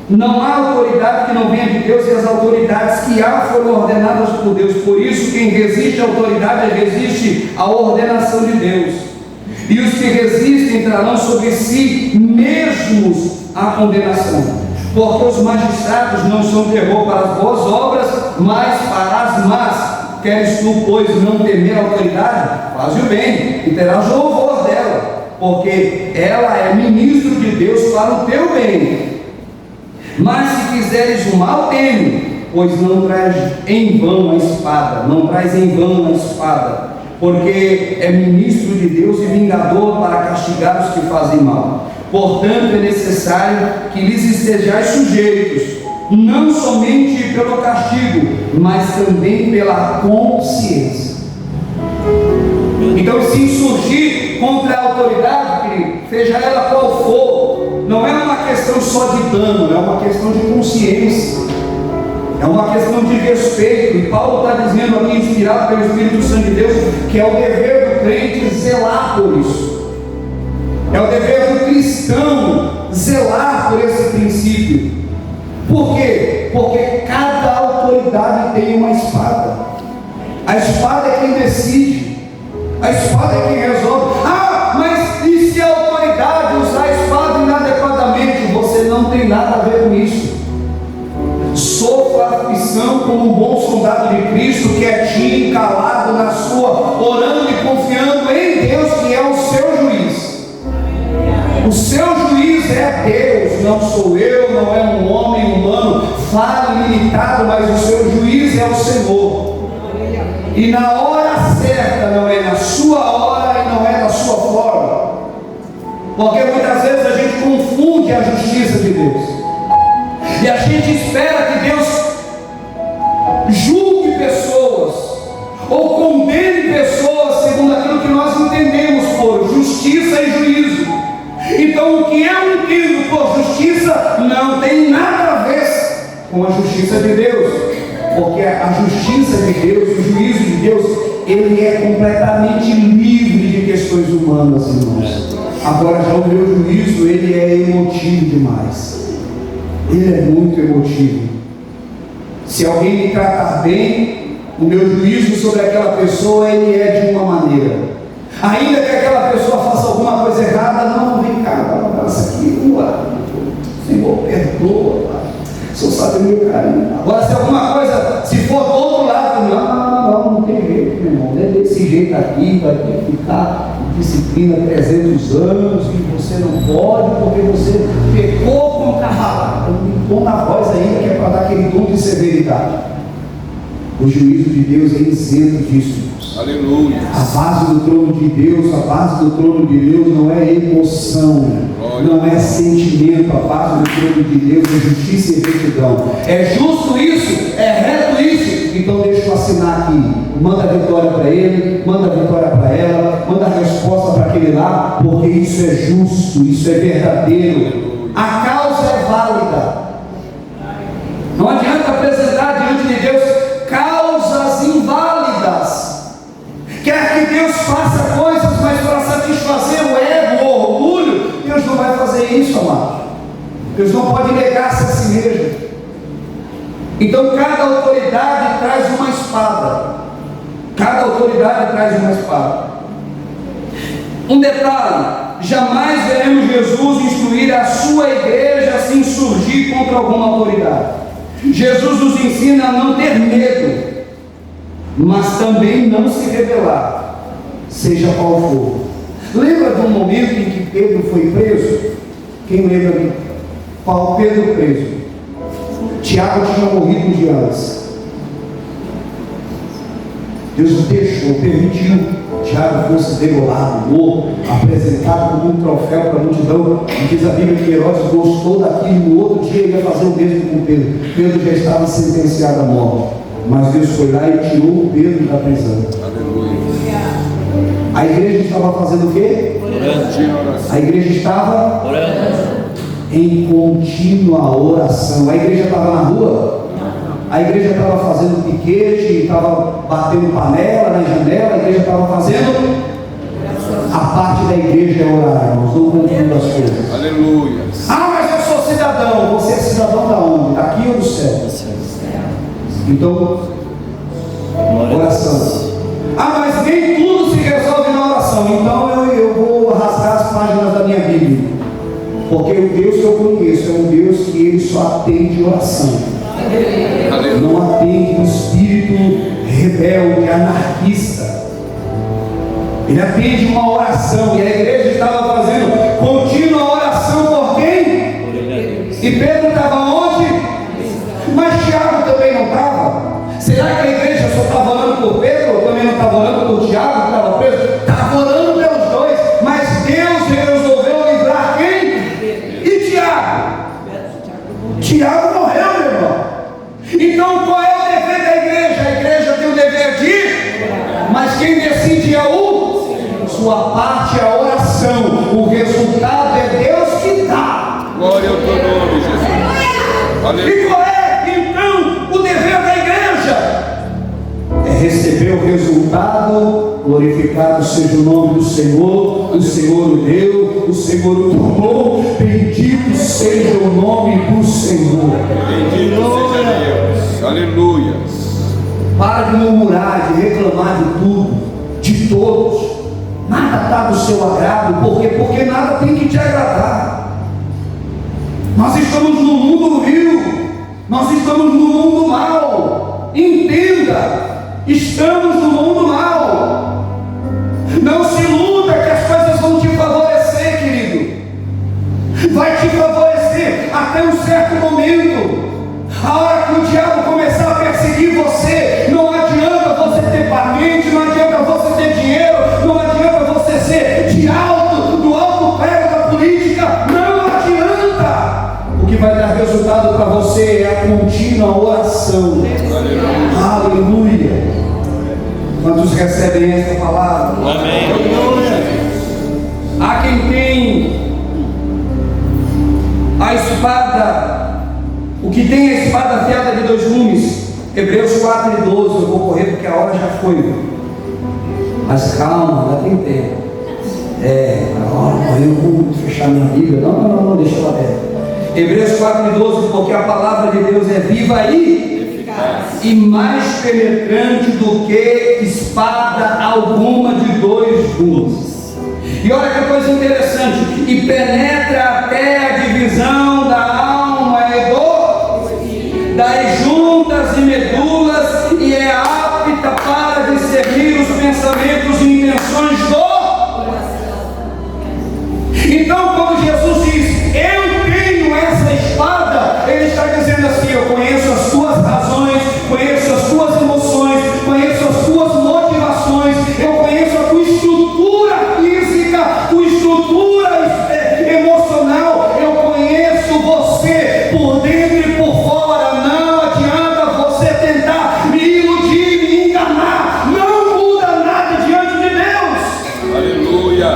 Speaker 5: não há autoridade que não venha de Deus, e as autoridades que há foram ordenadas por Deus. Por isso quem resiste à autoridade resiste à ordenação de Deus. E os que resistem trarão sobre si mesmos a condenação. Porque os magistrados não são terror para as boas obras, mas para as más. Queres tu, pois, não temer a autoridade? Faz o bem, e terás louvor dela, porque ela é ministro de Deus para o teu bem. Mas se fizeres o mal, teme, pois não traz em vão a espada, não traz em vão a espada, porque é ministro de Deus e vingador para castigar os que fazem mal. Portanto, é necessário que lhes estejais sujeitos, não somente pelo castigo, mas também pela consciência. Então, se insurgir contra a autoridade, querido, seja ela qual for, não é uma questão só de dano, é uma questão de consciência, é uma questão de respeito. E Paulo está dizendo aqui, inspirado pelo Espírito Santo de Deus, que é o dever do crente zelar por isso, é o dever do cristão zelar por esse princípio. Por quê? Porque cada autoridade tem uma espada. A espada é quem decide, a espada é quem resolve. Ah, mas e se a autoridade usar a espada inadequadamente? Você não tem nada a ver com isso. Sofra aflição como um bom soldado de Cristo, quietinho, calado na sua, orando e confiando em Deus, que é o seu juiz. O seu juiz é Deus, não sou eu, não é um homem humano, falho, limitado, mas o seu juiz é o Senhor. E na hora certa, não é na sua hora e não é na sua forma, porque muitas vezes a gente confunde a justiça de Deus, e a gente espera que Deus julgue pessoas, ou condene pessoas, segundo aquilo que nós entendemos por justiça e juízo. Então, o que eu entendo por justiça não tem nada a ver com a justiça de Deus, porque a justiça de Deus, o juízo de Deus, ele é completamente livre de questões humanas, irmãos. Agora, já o meu juízo, ele é emotivo demais, ele é muito emotivo. Se alguém me tratar bem, o meu juízo sobre aquela pessoa, ele é de uma maneira. Ainda que aquela pessoa faça alguma coisa errada, não, vem cá, dá um abraço aqui, Senhor, perdoa, Pai. O Senhor sabe o meu carinho. Agora, se alguma coisa, se for do outro lado, não tem jeito, meu irmão, não é desse jeito aqui, vai ter que ficar em disciplina 300 anos, e você não pode, porque você pecou com o cavalo. Um tom na voz ainda, que é para dar aquele tom de severidade. O juízo de Deus é isento disso, irmãos.
Speaker 1: Aleluia.
Speaker 5: A base do trono de Deus, a base do trono de Deus não é emoção, não é sentimento. A base do trono de Deus é justiça e retidão. É justo isso, é reto isso. Então deixa eu assinar aqui. Manda a vitória para ele, manda a vitória para ela, manda a resposta para aquele lá, porque isso é justo, isso é verdadeiro. A causa é válida. Não adianta apresentar diante de Deus causas inválidas. Quer que Deus faça coisas, mas para satisfazer o ego, o orgulho, Deus não vai fazer isso, amado. Deus não pode negar-se a si mesmo. Então cada autoridade traz uma espada. Cada autoridade traz uma espada. Um detalhe: jamais veremos Jesus instruir a sua igreja a se insurgir contra alguma autoridade. Jesus nos ensina a não ter medo, mas também não se rebelar, seja qual for. Lembra de um momento em que Pedro foi preso? Quem lembra de Pedro preso? Tiago tinha morrido de antes. Deus deixou, permitiu Tiago fosse degolado, morto, apresentado como um troféu para a multidão. E diz a Bíblia que Herodes gostou daquilo, no outro dia ele ia fazer o mesmo com Pedro. Pedro já estava sentenciado à morte, mas Deus foi lá e tirou Pedro da prisão.
Speaker 1: Aleluia.
Speaker 5: A igreja estava fazendo o quê? A igreja estava em contínua oração. A igreja estava na rua? A igreja estava fazendo piquete, estava batendo panela na janela. A igreja estava fazendo. A parte da igreja é orar, irmãos. Não confunda as coisas.
Speaker 1: Aleluia.
Speaker 5: Ah, mas eu sou cidadão. Você é cidadão da onde? Daqui ou do céu? Então, oração. Ah, mas nem tudo se resolve na oração. Então eu vou rasgar as páginas da minha Bíblia, porque o Deus que eu conheço é um Deus que ele só atende oração. Não atende um espírito rebelde, anarquista. Ele atende uma oração. E a igreja estava fazendo contínua oração por quem? E Pedro estava onde? Mas Tiago também não estava. Será que a igreja só estava orando por Pedro? Ou também não estava orando por Tiago? já morreu, meu irmão. Então qual é o dever da igreja? A igreja tem o dever de, mas quem decide é sua parte é a oração. O resultado é Deus que dá.
Speaker 1: Glória ao teu nome, Jesus. Aleluia.
Speaker 5: E qual é então o dever da igreja? É receber o resultado. Glorificado seja o nome do Senhor. O Senhor o deu, o Senhor o tomou. Bendito seja o nome do Senhor.
Speaker 1: Bendito seja Deus. Aleluia.
Speaker 5: Para de murmurar, de reclamar de tudo, de todos. Nada está do seu agrado. Por quê? Porque nada tem que te agradar. Nós estamos no mundo vil. Nós estamos no mundo mal. Entenda, estamos no mundo mal. Não se iluda que as coisas vão te favorecer, querido. Vai te favorecer até um certo momento. A hora que o diabo começar a perseguir você, não adianta você ter patente, não adianta você ter dinheiro, não adianta você ser do alto prego da política, não adianta. O que vai dar resultado para você é a contínua oração. Aleluia. Quantos recebem essa palavra?
Speaker 6: Amém.
Speaker 5: Há quem tem a espada. O que tem a espada afiada de dois gumes, Hebreus 4:12, eu vou correr porque a hora já foi. Mas calma, ainda tem tempo. Agora eu vou fechar minha Bíblia. Não, deixa ela aberta. Hebreus 4:12, porque a palavra de Deus é viva e mais penetrante do que espada alguma de dois gumes. E olha que coisa interessante, e penetra até a divisão da alma e das juntas e medulas, e é apta para discernir os pensamentos e intenções do coração. Então, quando Jesus diz, eu tenho essa espada, ele está dizendo assim, eu conheço as tuas razões, conheço as tuas emoções, conheço as tuas motivações, eu conheço a tua estrutura física, tua estrutura emocional, eu conheço você por dentro e por fora. Não adianta você tentar me iludir, me enganar, não muda nada diante de Deus.
Speaker 1: Aleluia.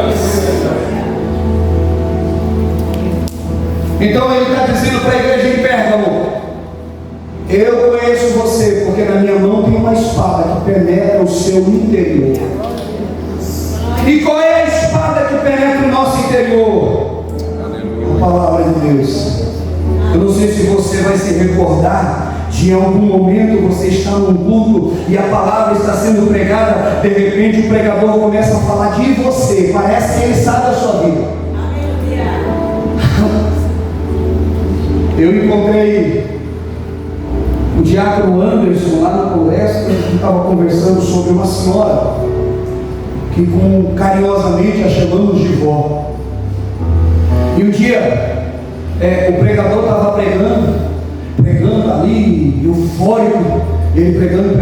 Speaker 5: Então ele está dizendo para a igreja em Pérgamo, eu conheço você, porque na minha mão tem uma espada que penetra o seu interior. E qual é a espada que penetra o nosso interior? A palavra de Deus. Eu não sei se você vai se recordar de em algum momento você está num culto e a palavra está sendo pregada, de repente o pregador começa a falar de você, parece que ele sabe da sua vida. Eu encontrei o diácono Anderson lá na palestra, que estava conversando sobre uma senhora que carinhosamente a chamamos de vó. E um dia o pregador estava pregando ali, eufórico, ele pregando,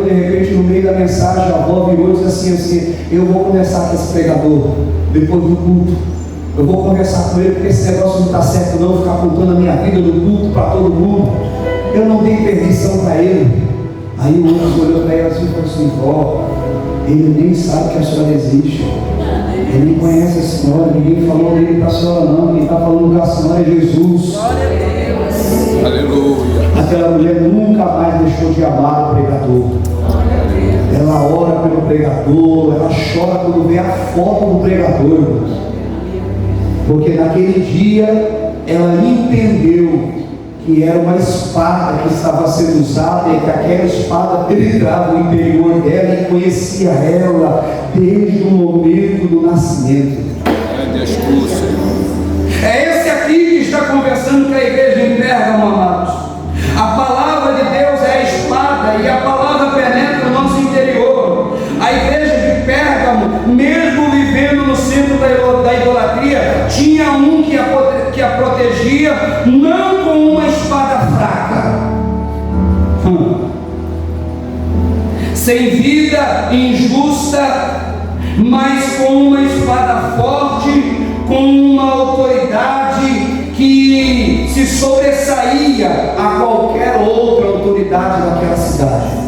Speaker 5: de repente no meio da mensagem a avó virou e disse assim, eu vou conversar com esse pregador depois do culto. Eu vou conversar com ele, porque esse negócio não está certo não, ficar contando a minha vida no culto para todo mundo. Eu não dei permissão para ele. Aí o outro olhou para ela assim e falou assim, vó, ele nem sabe que a senhora existe. Ele nem conhece a senhora, ninguém falou dele para a senhora não, quem está falando com a senhora é Jesus.
Speaker 1: Aleluia.
Speaker 5: Aquela mulher nunca mais deixou de amar o pregador. Ela ora pelo pregador, ela chora quando vê a foto do pregador, irmãos. Porque naquele dia ela entendeu que era uma espada que estava sendo usada e que aquela espada penetrava o interior dela e conhecia ela desde o momento do nascimento. É esse aqui que está conversando com a igreja em Pérgamo, amados. A palavra de Deus é a espada e a palavra penetra o nosso interior. A igreja de Pérgamo, mesmo vivendo no centro da idolatria, tinha um que a protegia, não com uma espada fraca, sem vida, injusta, mas com uma espada forte, com uma autoridade que, se se sobressaía a qualquer outra autoridade daquela cidade.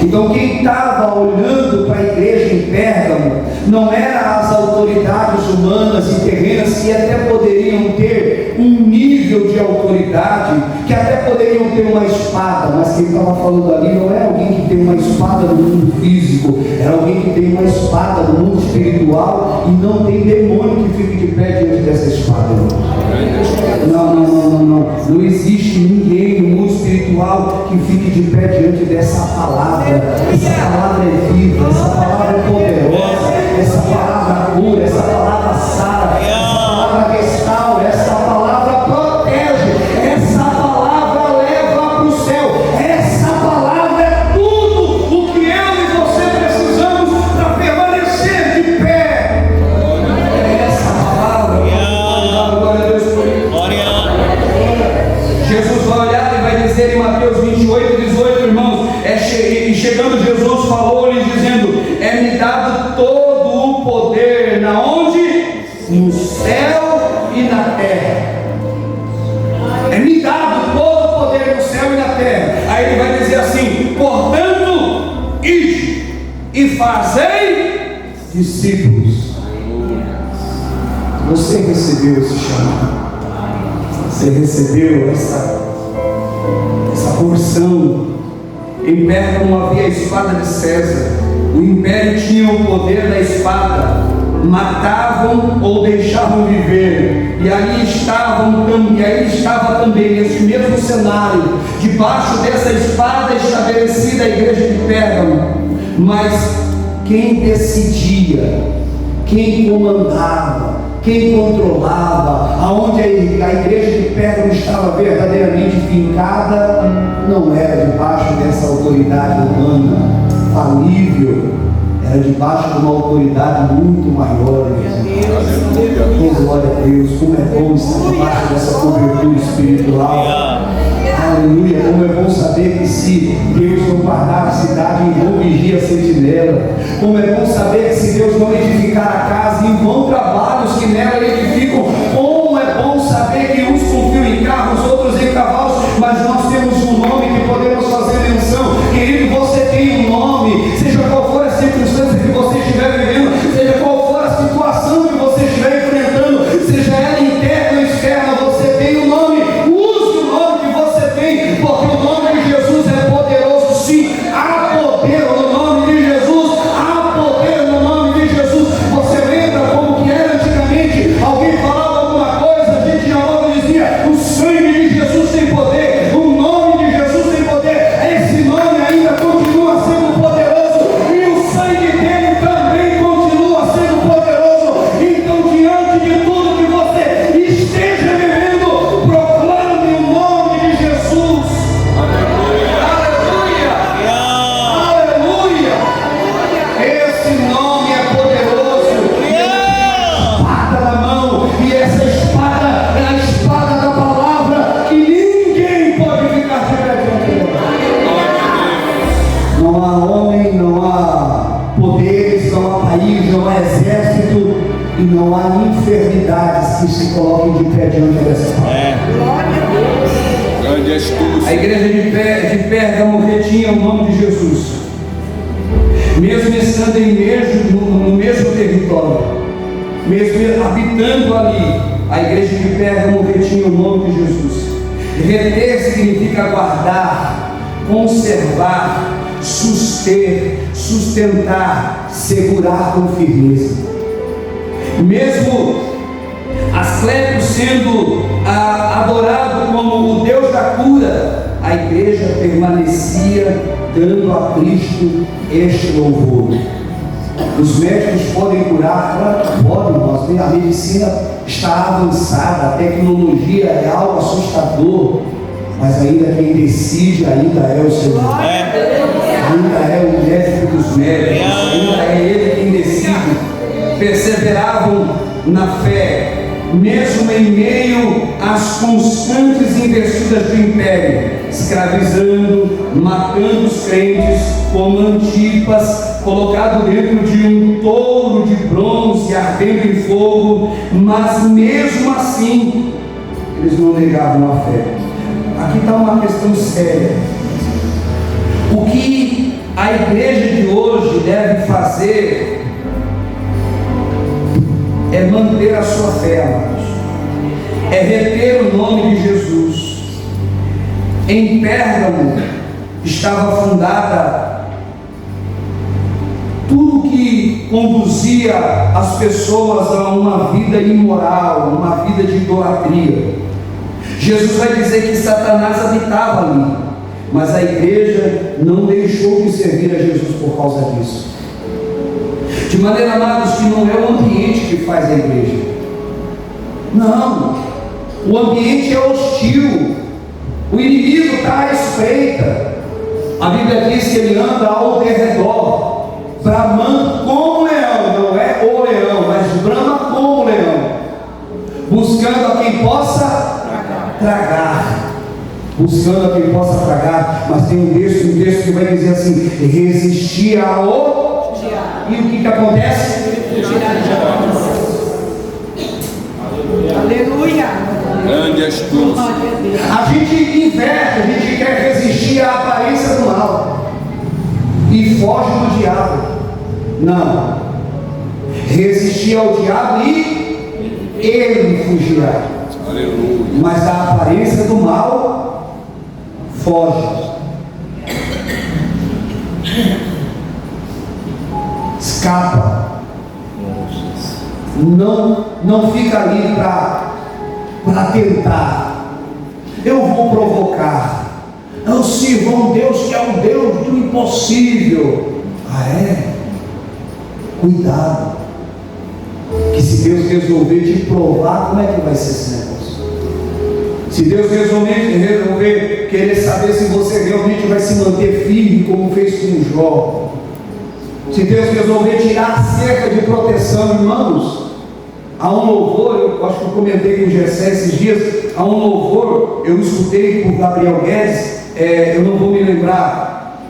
Speaker 5: Então quem estava olhando para a igreja em Pérgamo não eram as autoridades humanas e terrenas, que até poderiam ter um nível de autoridade, que até poderiam ter uma espada, mas quem estava falando ali não é alguém que tem uma espada no mundo físico, era alguém que tem uma espada no mundo espiritual, e não tem demônio que fique de pé diante dessa espada. Não existe ninguém no mundo espiritual que fique de pé diante dessa palavra. Essa palavra é viva, essa palavra é poderosa, essa palavra cura, essa palavra sara, essa palavra restaura, essa palavra protege, essa palavra leva para o céu, essa palavra é tudo o que eu e você precisamos para permanecer de pé. É essa palavra. Glória a Deus por isso. Jesus vai olhar e vai dizer em Mateus 28, 18, irmãos, e chegando Jesus falou-lhe dizendo: é-me dado todo o poder, na onde? No céu e na terra. É-me dado todo o poder no céu e na terra. Aí ele vai dizer assim: portanto, ide e fazei discípulos. Você recebeu esse chamado, você recebeu essa porção. Em Pérgamo havia a espada de César. O império tinha o poder da espada. Matavam ou deixavam viver. E aí estava também nesse mesmo cenário, debaixo dessa espada estabelecida, a igreja de Pérgamo. Mas quem decidia, quem comandava, quem controlava, aonde a igreja de Pérgamo estava verdadeiramente fincada, não era debaixo dessa autoridade humana falível, era debaixo de uma autoridade muito maior. Oh, glória a Deus, como é bom estar debaixo dessa cobertura espiritual. Aleluia, como é bom saber que se Deus não guardar a cidade, em vão vigia a sentinela. Como é bom saber que se Deus não edificar a casa, em vão trabalhos que nela edificam. Como é bom saber que uns confiam em carros, outros em cavalos, mas nós temos um nome que podemos fazer menção. Querido, você tem um nome, seja qual for a circunstância que você estiver vivendo, seja qual for a situação que você estiver enfrentando, seja ela interna ou externa, você tem um nome. Use o nome que você tem, porque o nome de Jesus é poderoso. Sim, há poder no nome de Jesus, há poder no nome de Jesus. Você lembra como que era antigamente? Alguém falava alguma coisa, a gente já logo dizia: o sangue de Jesus tem poder, o nome de Jesus tem poder. Esse nome ainda continua sendo poderoso, e o sangue dele também continua sendo poderoso. Então, diante de tudo que você esteja vivendo, proclame o nome de Jesus. Aleluia! Aleluia! Esse nome é poderoso. Espada na mão, e essa espada é a espada da palavra, que ninguém pode ficar de pé diante dela. Não há homem, não há poderes, não há país, não há exército, e não há enfermidades que se coloquem de pé diante dessa palavra.
Speaker 1: Grande és tu,
Speaker 5: A igreja de Pérgamo retinha o nome de Jesus, mesmo estando no mesmo território, mesmo habitando ali. A igreja de Pérgamo retinha o nome de Jesus. Reter significa guardar, conservar, sustentar, segurar com firmeza. Mesmo Asclepio sendo adorado como o Deus da cura, a igreja permanecia dando a Cristo este louvor. Os médicos podem curar, claro que podem, a medicina está avançada, a tecnologia é algo assustador, mas ainda quem decide ainda é o Senhor. Ainda é o médico dos médicos, ainda é Ele quem decide. Perseveravam na fé, mesmo em meio às constantes investidas do império, escravizando, matando os crentes, como Antipas, colocado dentro de um touro de bronze ardendo em fogo. Mas mesmo assim, eles não negavam a fé. Aqui está uma questão séria. O que a igreja de hoje deve fazer é manter a sua fé, amados. É reter o nome de Jesus. Em Pérgamo estava fundada tudo que conduzia as pessoas a uma vida imoral, uma vida de idolatria. Jesus vai dizer que Satanás habitava ali, mas a igreja não deixou de servir a Jesus por causa disso. De maneira, amados, que não é o ambiente que faz a igreja. Não, o ambiente é hostil. O inimigo está à espreita. A Bíblia diz que ele anda ao derredor, bramando como leão, não é o leão, mas brama como leão, buscando a quem possa tragar. Buscando a quem possa tragar. Mas tem um texto que vai dizer assim: resistir ao diabo. E o que acontece?
Speaker 3: Aleluia.
Speaker 1: Grande astúcia.
Speaker 5: A gente inverte, a gente quer resistir à aparência do mal e foge do diabo. Não. Resistir ao diabo e ele fugirá.
Speaker 1: Aleluia.
Speaker 5: Mas da aparência do mal foge. Escapa. Não fica ali para tentar. Eu vou provocar. Eu sirvo a um Deus que é um Deus do impossível. Ah, é? Cuidado. Que se Deus resolver te provar, como é que vai ser esse negócio? Se Deus resolver querer saber se você realmente vai se manter firme, como fez com Jó. Se Deus resolver tirar a cerca de proteção, irmãos, há um louvor, eu acho que eu comentei com o Gessé esses dias, há um louvor, eu escutei por Gabriel Guedes, eu não vou me lembrar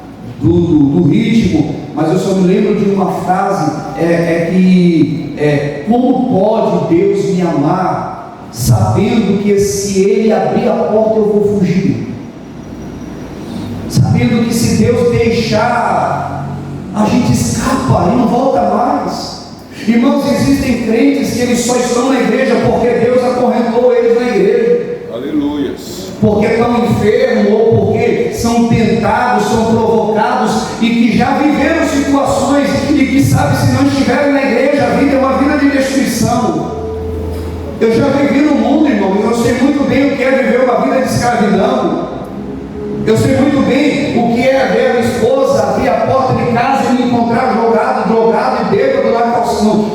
Speaker 5: do ritmo, mas eu só me lembro de uma frase, como pode Deus me amar, sabendo que se Ele abrir a porta eu vou fugir? Sabendo que se Deus deixar, a gente escapa e não volta mais. Irmãos, existem crentes que eles só estão na igreja porque Deus acorrentou eles na igreja.
Speaker 1: Aleluia.
Speaker 5: Porque estão enfermos ou porque são tentados, são provocados e que já viveram situações e que sabem, se não estiverem na igreja, a vida é uma vida de destruição. Eu já vivi no mundo, irmão, eu sei muito bem o que é viver uma vida de escravidão. Eu sei muito bem o que é ver a minha esposa abrir a porta de casa e me encontrar drogado e bêbado lá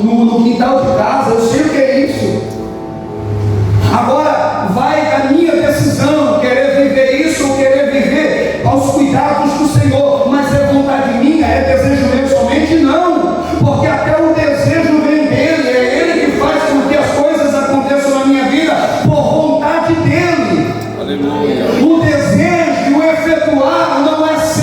Speaker 5: no quintal de casa. Eu sei o que é isso. Agora, vai da minha decisão querer viver isso ou querer viver aos cuidados do Senhor. Mas é vontade minha, é desejo meu somente? Não, porque até o desejo vem dele. É ele que faz com que as coisas aconteçam na minha vida por vontade dele.
Speaker 1: Aleluia.
Speaker 5: O desejo, o efetuar não é seu.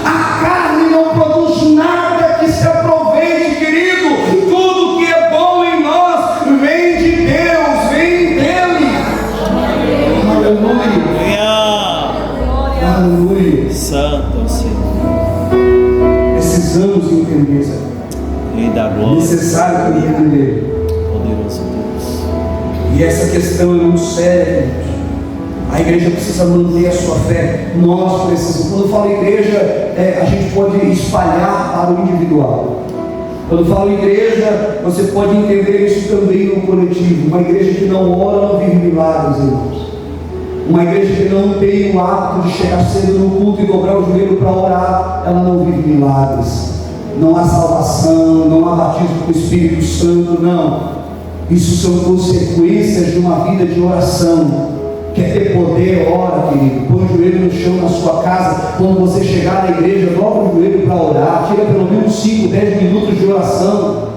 Speaker 5: A carne não produz nada que se aproveite, querido. Tudo que é bom em nós vem de Deus, vem dele. Aleluia. Aleluia.
Speaker 6: Santo Senhor.
Speaker 5: Precisamos entender isso.
Speaker 6: Rei da
Speaker 5: É
Speaker 6: glória.
Speaker 5: necessário que entender.
Speaker 6: Poderoso Deus.
Speaker 5: E essa questão é muito séria, queridos. A igreja precisa manter a sua fé. Nós precisamos. Quando eu falo igreja, a gente pode espalhar para o individual. Quando eu falo igreja, você pode entender isso também no coletivo. Uma igreja que não ora não vive milagres, irmãos. Uma igreja que não tem o hábito de chegar cedo no culto e dobrar o joelho para orar, ela não vive milagres. Não há salvação, não há batismo com o Espírito Santo, não. Isso são consequências de uma vida de oração. Quer ter poder? Ora, querido. Põe o joelho no chão na sua casa. Quando você chegar na igreja, dobra o joelho para orar. Tira pelo menos 5, 10 minutos de oração.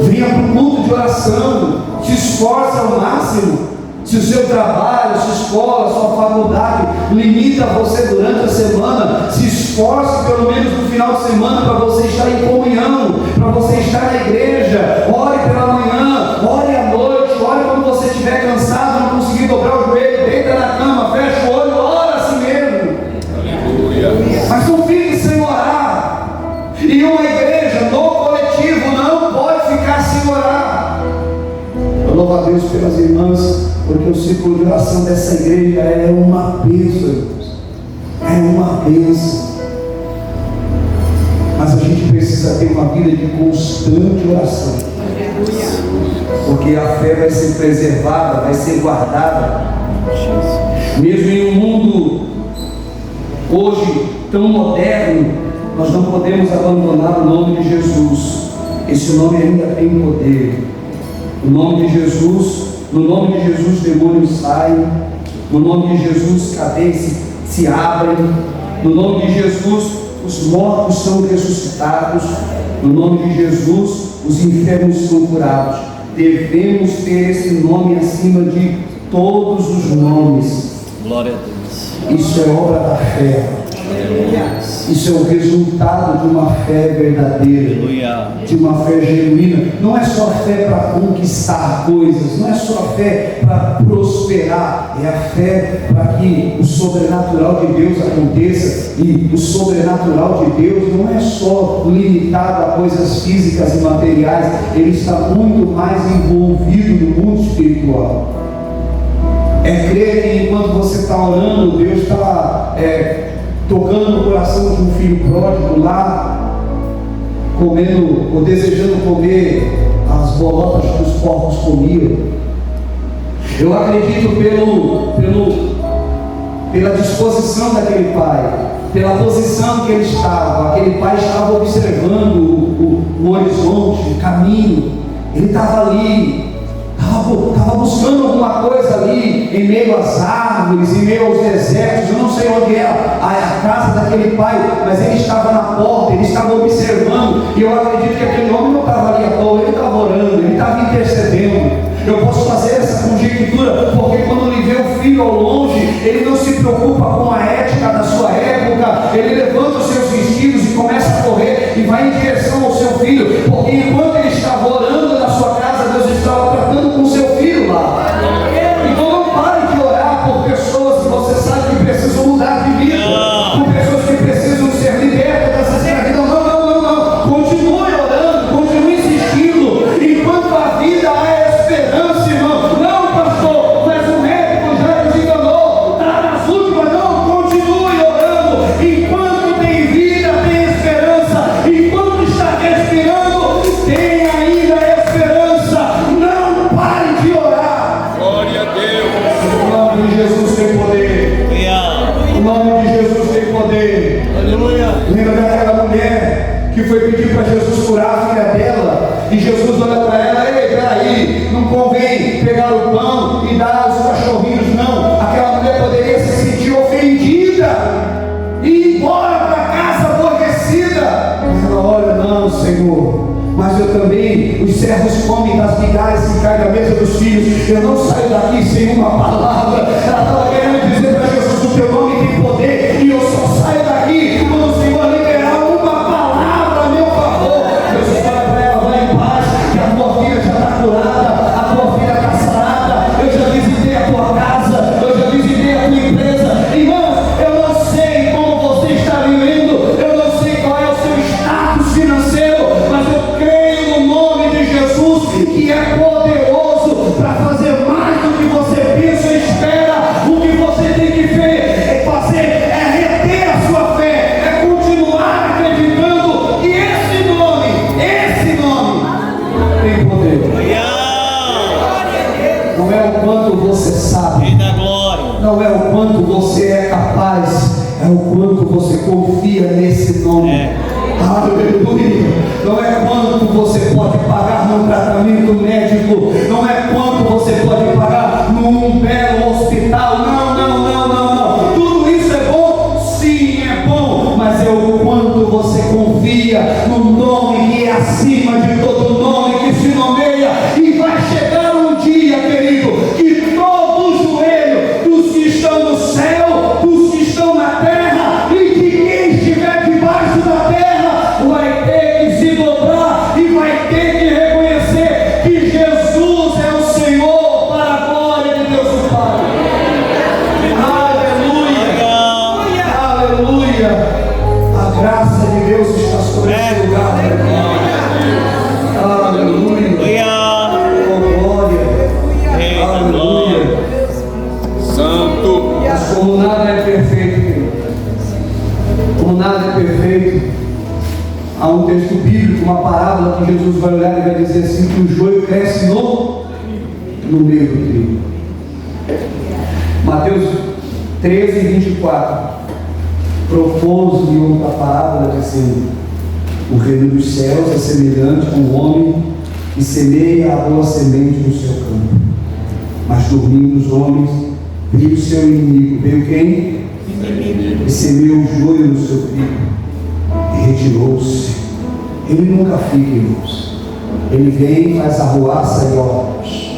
Speaker 5: Venha para o culto de oração. Se esforce ao máximo. Se o seu trabalho, sua escola, sua faculdade limita você durante a semana, se esforce pelo menos no final de semana para você estar em comunhão, para você estar na igreja. Ore pela manhã, ore à noite, ore quando você
Speaker 2: o círculo de oração dessa igreja é uma bênção, irmãos. É uma bênção. Mas a gente precisa ter uma vida de constante oração. Porque a fé vai ser preservada, vai ser guardada. Mesmo em um mundo hoje tão moderno, nós não podemos abandonar o nome de Jesus. Esse nome ainda tem poder. O nome de Jesus, no nome de Jesus demônios saem, no nome de Jesus cadeias se abrem, no nome de Jesus os mortos são ressuscitados, no nome de Jesus os enfermos são curados. Devemos ter esse nome acima de todos os nomes.
Speaker 6: Glória a Deus.
Speaker 2: Isso é obra da fé. Isso é o resultado de uma fé verdadeira,
Speaker 6: Aleluia.
Speaker 2: de uma fé genuína. Não é só fé para conquistar coisas, não é só fé para prosperar, é a fé para que o sobrenatural de Deus aconteça. E o sobrenatural de Deus não é só limitado a coisas físicas e materiais, ele está muito mais envolvido no mundo espiritual. É crer que enquanto você está orando, Deus está tocando no coração de um filho pródigo lá, comendo ou desejando comer as bolotas que os porcos comiam. Eu acredito pela disposição daquele pai, pela posição que ele estava. Aquele pai estava observando o horizonte, o caminho. Ele estava ali, estava buscando alguma coisa ali, em meio às árvores, em meio aos desertos. Eu não sei onde era a casa daquele pai, mas ele estava na porta, ele estava observando. E eu acredito que aquele homem não estava ali à toa, ele estava orando, ele estava intercedendo. Eu posso fazer essa conjectura, porque quando ele vê o filho ao longe, ele não se preocupa com a ética da sua época. Ele levanta os seus vestidos e começa a correr e vai em direção ao seu filho, porque enquanto ele estava orando na sua casa, Deus estava tratando com o seu filho lá. Então não pare de orar por pessoas que você sabe que precisam mudar de vida, por pessoas que precisam ser libertas dessa escravidão. Não. Continue orando, continue insistindo. Enquanto a vida há esperança, irmão. Não, pastor, mas o médico já nos enganou. Está nas últimas. Não, continue orando. Enquanto tem vida, tem esperança. Enquanto está respirando, tem ainda esperança. Não pare de orar.
Speaker 1: Glória a Deus.
Speaker 2: O nome de Jesus tem poder. O nome de Jesus tem poder.
Speaker 6: Aleluia.
Speaker 2: Lembra daquela mulher que foi pedir para Jesus curar a filha dela? E Jesus olha para ela: ei, peraí, não convém pegar o pão e dar aos cachorrinhos, não. Aquela mulher poderia se sentir ofendida e ir embora para casa aborrecida. Mas ela olha: não, Senhor, mas eu também, os servos comem das migalhas que caem da mesa dos filhos. Eu não saio daqui sem uma palavra. Ela estava querendo dizer para Jesus: o teu nome tem poder, e eu só saio daqui quando o Senhor liberar uma palavra a meu favor. Jesus fala para ela: vai em paz, que a tua filha já está curada, a tua filha está sarada. Eu já visitei a tua casa, eu já visitei a tua empresa. Irmãos, eu não sei como você está vivendo, eu não sei qual é o seu status financeiro, mas eu creio no nome de Jesus, que é poderoso para fazer mais do que você pensa e espera. O que você tem que fazer é reter a sua fé, é continuar acreditando que esse nome tem poder. Não é o quanto você sabe,
Speaker 6: Rei da glória.
Speaker 2: não é o quanto você é capaz, é o quanto você confia nesse nome. Aleluia. Não é quanto você pode pagar num tratamento médico, não é quanto você pode pagar num belo hospital. Não. Tudo isso é bom, sim, é bom, mas é o quanto você confia no nome que é acima de todo nome, que se nomeia. E vai chegar um dia, querido, que todo joelho dos que estão no céu, dos que estão na terra e de quem estiver debaixo da terra vai ter que se dobrar e vai ter que reconhecer que
Speaker 1: Aleluia.
Speaker 5: Mas como nada é perfeito, como nada é perfeito, há um texto bíblico, uma parábola que Jesus vai olhar e vai dizer assim, que o joio cresce no meio do trigo. Mateus 13, 24 propôs-lhe outra parábola dizendo: o reino dos céus é semelhante a um homem que semeia a boa semente no seu campo, mas dormindo os homens, veio o seu inimigo. Veio quem? E semeou o joio no seu trigo e retirou-se. Ele nunca fica, irmãos. Ele vem, faz arruaça e hortos.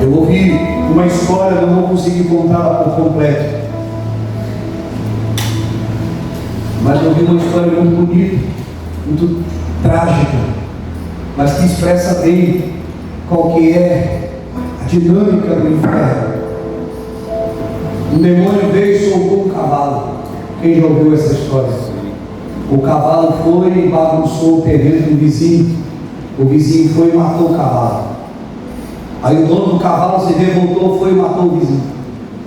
Speaker 5: Eu ouvi uma história, não vou conseguir contá-la por completo, mas eu ouvi uma história muito bonita, muito trágica, mas que expressa bem qual que é a dinâmica do inferno. Um demônio veio e soltou um cavalo. Quem já ouviu essa história? O cavalo foi e bagunçou o terreno do vizinho. O vizinho foi e matou o cavalo. Aí o dono do cavalo se revoltou, foi e matou o vizinho.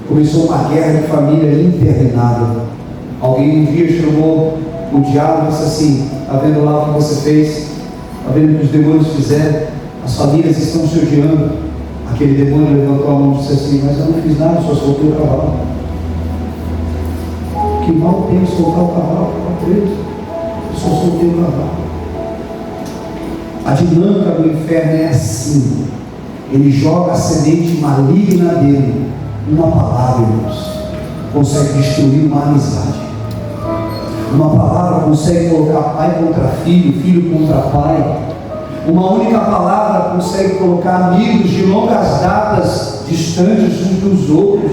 Speaker 5: Começou uma guerra de família interminável. Alguém um dia chamou o diabo e disse assim: está vendo lá o que você fez? Está vendo o que os demônios fizeram? As famílias estão se odiando. Aquele demônio levantou a mão e disse assim: mas eu não fiz nada, só soltei o cavalo. Que mal tem soltar o cavalo? Está preso. Só soltei o cavalo. A dinâmica do inferno é assim. Ele joga a semente maligna dele. Uma palavra, irmãos, consegue destruir uma amizade. Uma palavra consegue colocar pai contra filho, filho contra pai. Uma única palavra consegue colocar amigos de longas datas distantes uns dos outros.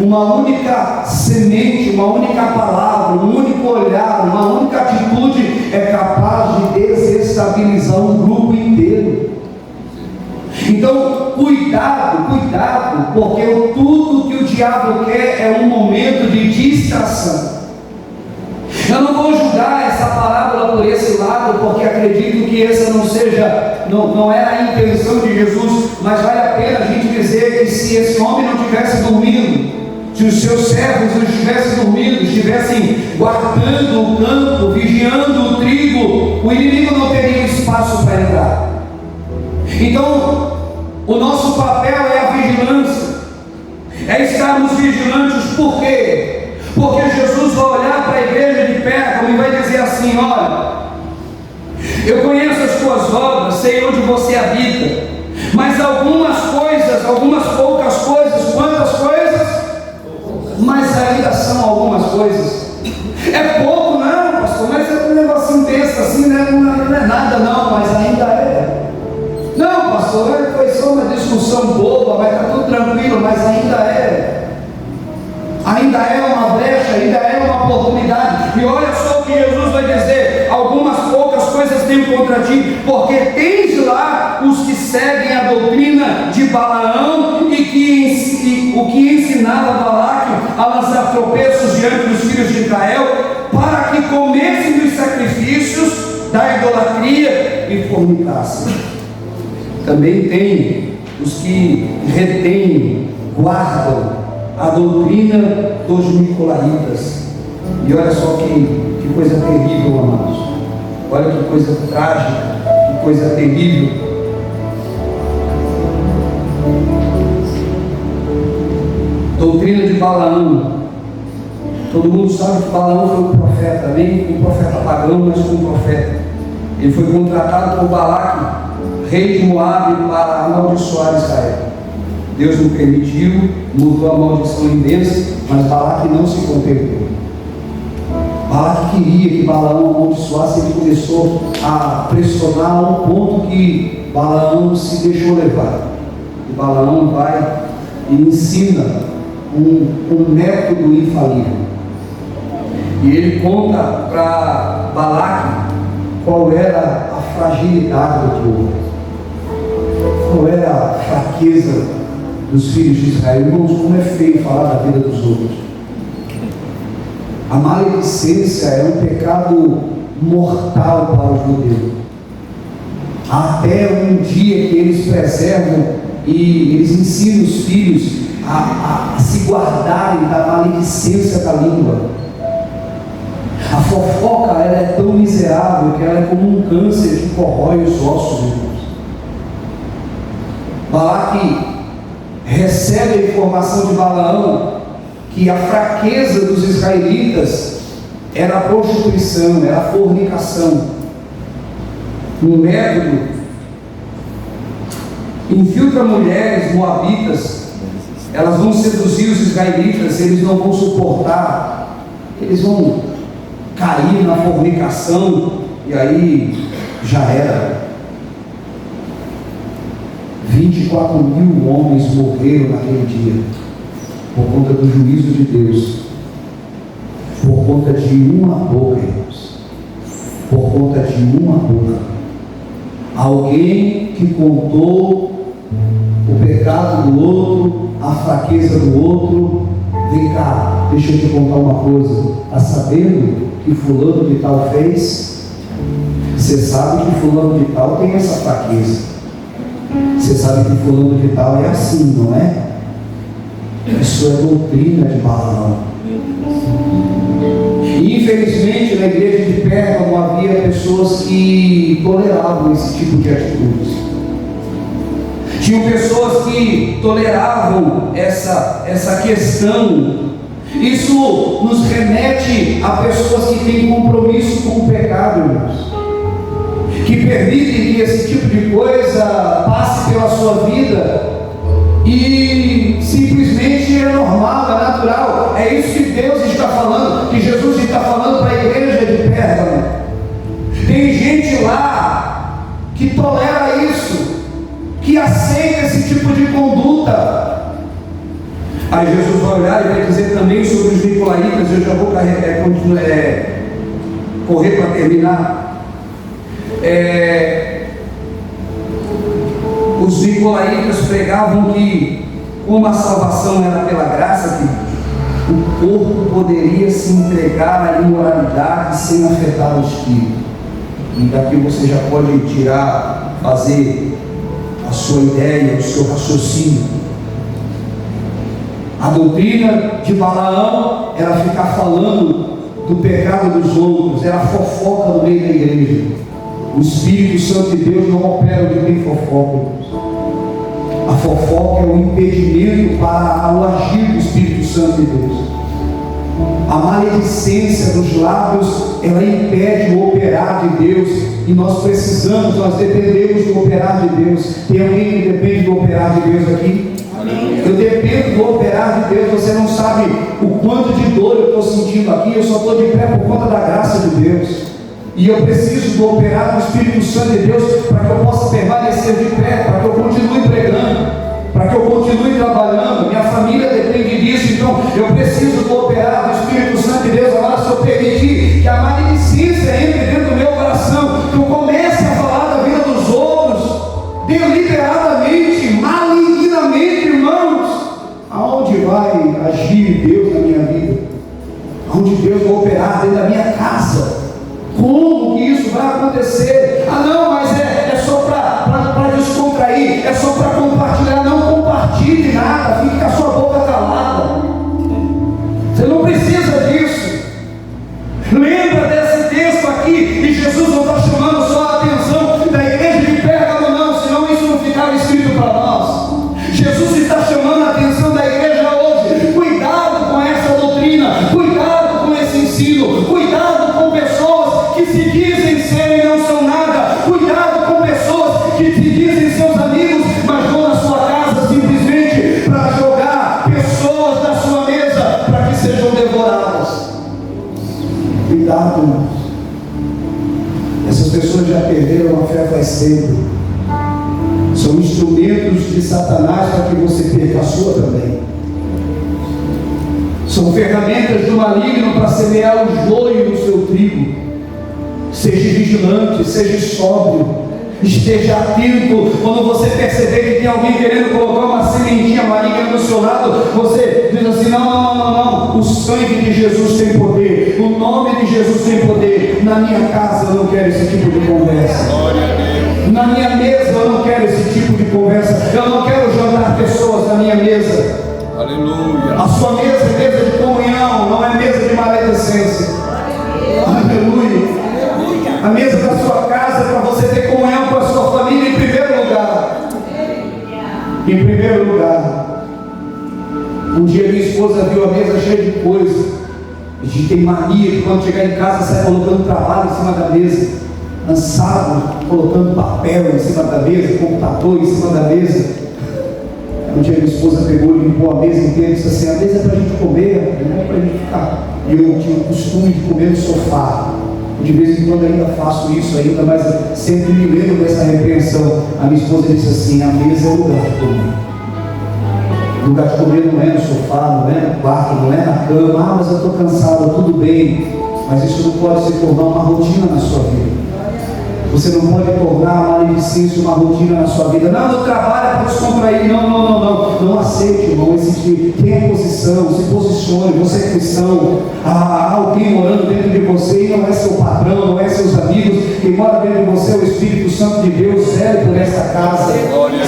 Speaker 5: Uma única semente, uma única palavra, um único olhar, uma única atitude é capaz de desestabilizar um grupo inteiro. Então, cuidado, porque tudo que o diabo quer é um momento de distração. Eu não vou julgar essa parábola por esse lado, porque acredito que essa não era a intenção de Jesus, mas vale a pena a gente dizer que se esse homem não tivesse dormindo, se os seus servos não estivessem dormindo, estivessem guardando o campo, vigiando o trigo, o inimigo não teria espaço para entrar. Então, o nosso papel é a vigilância, é estarmos vigilantes. Por quê? Porque Jesus vai olhar para a igreja de Pérgamo e vai dizer assim: olha, eu conheço as tuas obras, sei onde você habita, mas algumas poucas coisas, quantas coisas? Mas ainda são algumas coisas. É pouco, não, pastor, mas é um negocinho desse assim, né? Não é nada não, mas ainda é. Não, pastor, foi só uma discussão boba, vai estar tudo tranquilo, mas ainda é. Ainda é uma brecha, ainda é uma oportunidade. E olha só o que Jesus vai dizer: algumas poucas coisas tenho contra ti, porque tens lá os que seguem a doutrina de Balaão e o que ensinava Balaque a lançar tropeços diante dos filhos de Israel, para que comessem dos sacrifícios da idolatria e fornicassem. Também tem os que retêm, guardam a doutrina dos nicolaítas. E olha só que coisa terrível, amados. Olha que coisa trágica, que coisa terrível. Doutrina de Balaão. Todo mundo sabe que Balaão foi um profeta, nem um profeta pagão, mas foi um profeta. Ele foi contratado por Balaque, rei de Moabe, para amaldiçoar Israel. Deus não permitiu, mudou a maldição imensa, mas Balaque não se contentou. Balaque queria que Balaão amaldiçoasse. Ele começou a pressionar a um ponto que Balaão se deixou levar. E Balaão vai e ensina um método infalível. E ele conta para Balaque qual era a fragilidade do povo, qual era a fraqueza dos filhos de Israel. Irmãos, como é feio falar da vida dos outros. A maledicência é um pecado mortal para os judeus. Até um dia que eles preservam e eles ensinam os filhos a se guardarem da maledicência da língua. A fofoca, ela é tão miserável que ela é como um câncer que corrói os ossos, irmãos. Balaque recebe a informação de Balaão que a fraqueza dos israelitas era a prostituição, era a fornicação. Um método infiltra mulheres moabitas, elas vão seduzir os israelitas, eles não vão suportar, eles vão cair na fornicação, e aí já era. 24 mil homens morreram naquele dia, por conta do juízo de Deus, por conta de uma boca, irmãos, por conta de uma boca. Alguém que contou o pecado do outro, a fraqueza do outro. Vem cá, deixa eu te contar uma coisa. Está sabendo que fulano de tal fez? Você sabe que fulano de tal tem essa fraqueza. Você sabe que fulano de tal é assim, não é? Isso é doutrina de Balaão. E infelizmente na igreja de Pérgamo havia pessoas que toleravam esse tipo de atitudes. Tinham pessoas que toleravam essa questão. Isso nos remete a pessoas que têm compromisso com o pecado, irmãos, que permitem que esse tipo de coisa passe pela sua vida e simplesmente é normal, é natural. É isso que Deus está falando, que Jesus está falando para a igreja de Pérgamo. Tem gente lá que tolera isso, que aceita esse tipo de conduta. Aí Jesus vai olhar e vai dizer também sobre os nicolaítas. Eu já vou correr para terminar. Os nicolaítas pregavam que, como a salvação era pela graça, que o corpo poderia se entregar à imoralidade sem afetar o espírito. E daqui você já pode fazer a sua ideia, o seu raciocínio. A doutrina de Balaão era ficar falando do pecado dos outros, era fofoca no meio da igreja. O Espírito Santo de Deus não opera onde tem fofoca. A fofoca é um impedimento para o agir do Espírito Santo de Deus. A maledicência dos lábios, ela impede o operar de Deus. E nós dependemos do operar de Deus. Tem alguém que depende do operar de Deus aqui? Eu dependo do operar de Deus. Você não sabe o quanto de dor eu estou sentindo aqui. Eu só estou de pé por conta da graça de Deus. E eu preciso do operar do Espírito Santo de Deus para que eu possa permanecer de pé, para que eu continue pregando, para que eu continue trabalhando. Minha família depende disso. Então eu preciso do operar do Espírito Santo de Deus. Agora, se eu permitir que a maledicência entre dentro do meu coração, que eu comece a falar da vida dos outros deliberadamente, malignamente, irmãos, aonde vai agir Deus na minha vida? Aonde Deus vai operar dentro da minha casa? Como que isso vai acontecer? Ah não, mas é só para descontrair, é só para compartilhar. Não compartilhe nada, fique com a sua boca calada. Você não precisa disso. Lembra desse texto aqui, e Jesus não está chamando só a atenção da igreja de Pérgamo, não, senão isso não ficava escrito para nós. Jesus está chamando a atenção da igreja hoje. Cuidado com essa doutrina, cuidado com esse ensino, cuidado com pessoas que se dizem ser e não são nada. Cuidado com pessoas que se dizem seus amigos, mas vão na sua casa simplesmente para jogar pessoas da sua mesa para que sejam devoradas. Cuidado, irmãos. Essas pessoas já perderam a fé faz tempo. São instrumentos de Satanás para que você perca a sua também. São ferramentas do maligno para semear o joio no seu trigo. Seja vigilante, seja sóbrio, esteja atento. Quando você perceber que tem alguém querendo colocar uma sementinha maligna no seu lado, você diz assim: não, o sangue de Jesus tem poder, o nome de Jesus tem poder. Na minha casa eu não quero esse tipo de conversa. Na minha mesa eu não quero esse tipo de conversa. Eu não quero jantar pessoas na minha mesa.
Speaker 1: Aleluia.
Speaker 5: A sua mesa é mesa de comunhão, não é mesa de maledicência. Aleluia. A mesa da sua casa é para você ter comunhão com a sua família em primeiro lugar. Em primeiro lugar. Um dia minha esposa viu a mesa cheia de coisa. A gente tem mania de quando chegar em casa sai colocando trabalho em cima da mesa, cansado, colocando papel em cima da mesa, computador em cima da mesa. Um dia minha esposa pegou e limpou a mesa inteira e disse assim: a mesa é para a gente comer, não é para a gente ficar. E eu tinha o costume de comer no sofá. De vez em quando ainda faço isso ainda, mas sempre me lembro dessa repreensão. A minha esposa disse assim: a mesa é o lugar de comer. O lugar de comer não é no sofá, não é no quarto, não é na cama. Ah, mas eu estou cansado, tudo bem. Mas isso não pode se tornar uma rotina na sua vida. Você não pode tornar a maledicência uma rotina na sua vida. Não, no trabalho é para descontrair. Não aceite, irmão, esse tipo. Tenha posição, se posicione. Você é cristão. Há alguém morando dentro de você e não é seu patrão, não é seus amigos. Quem mora dentro de você é o Espírito Santo de Deus. Zele por esta casa,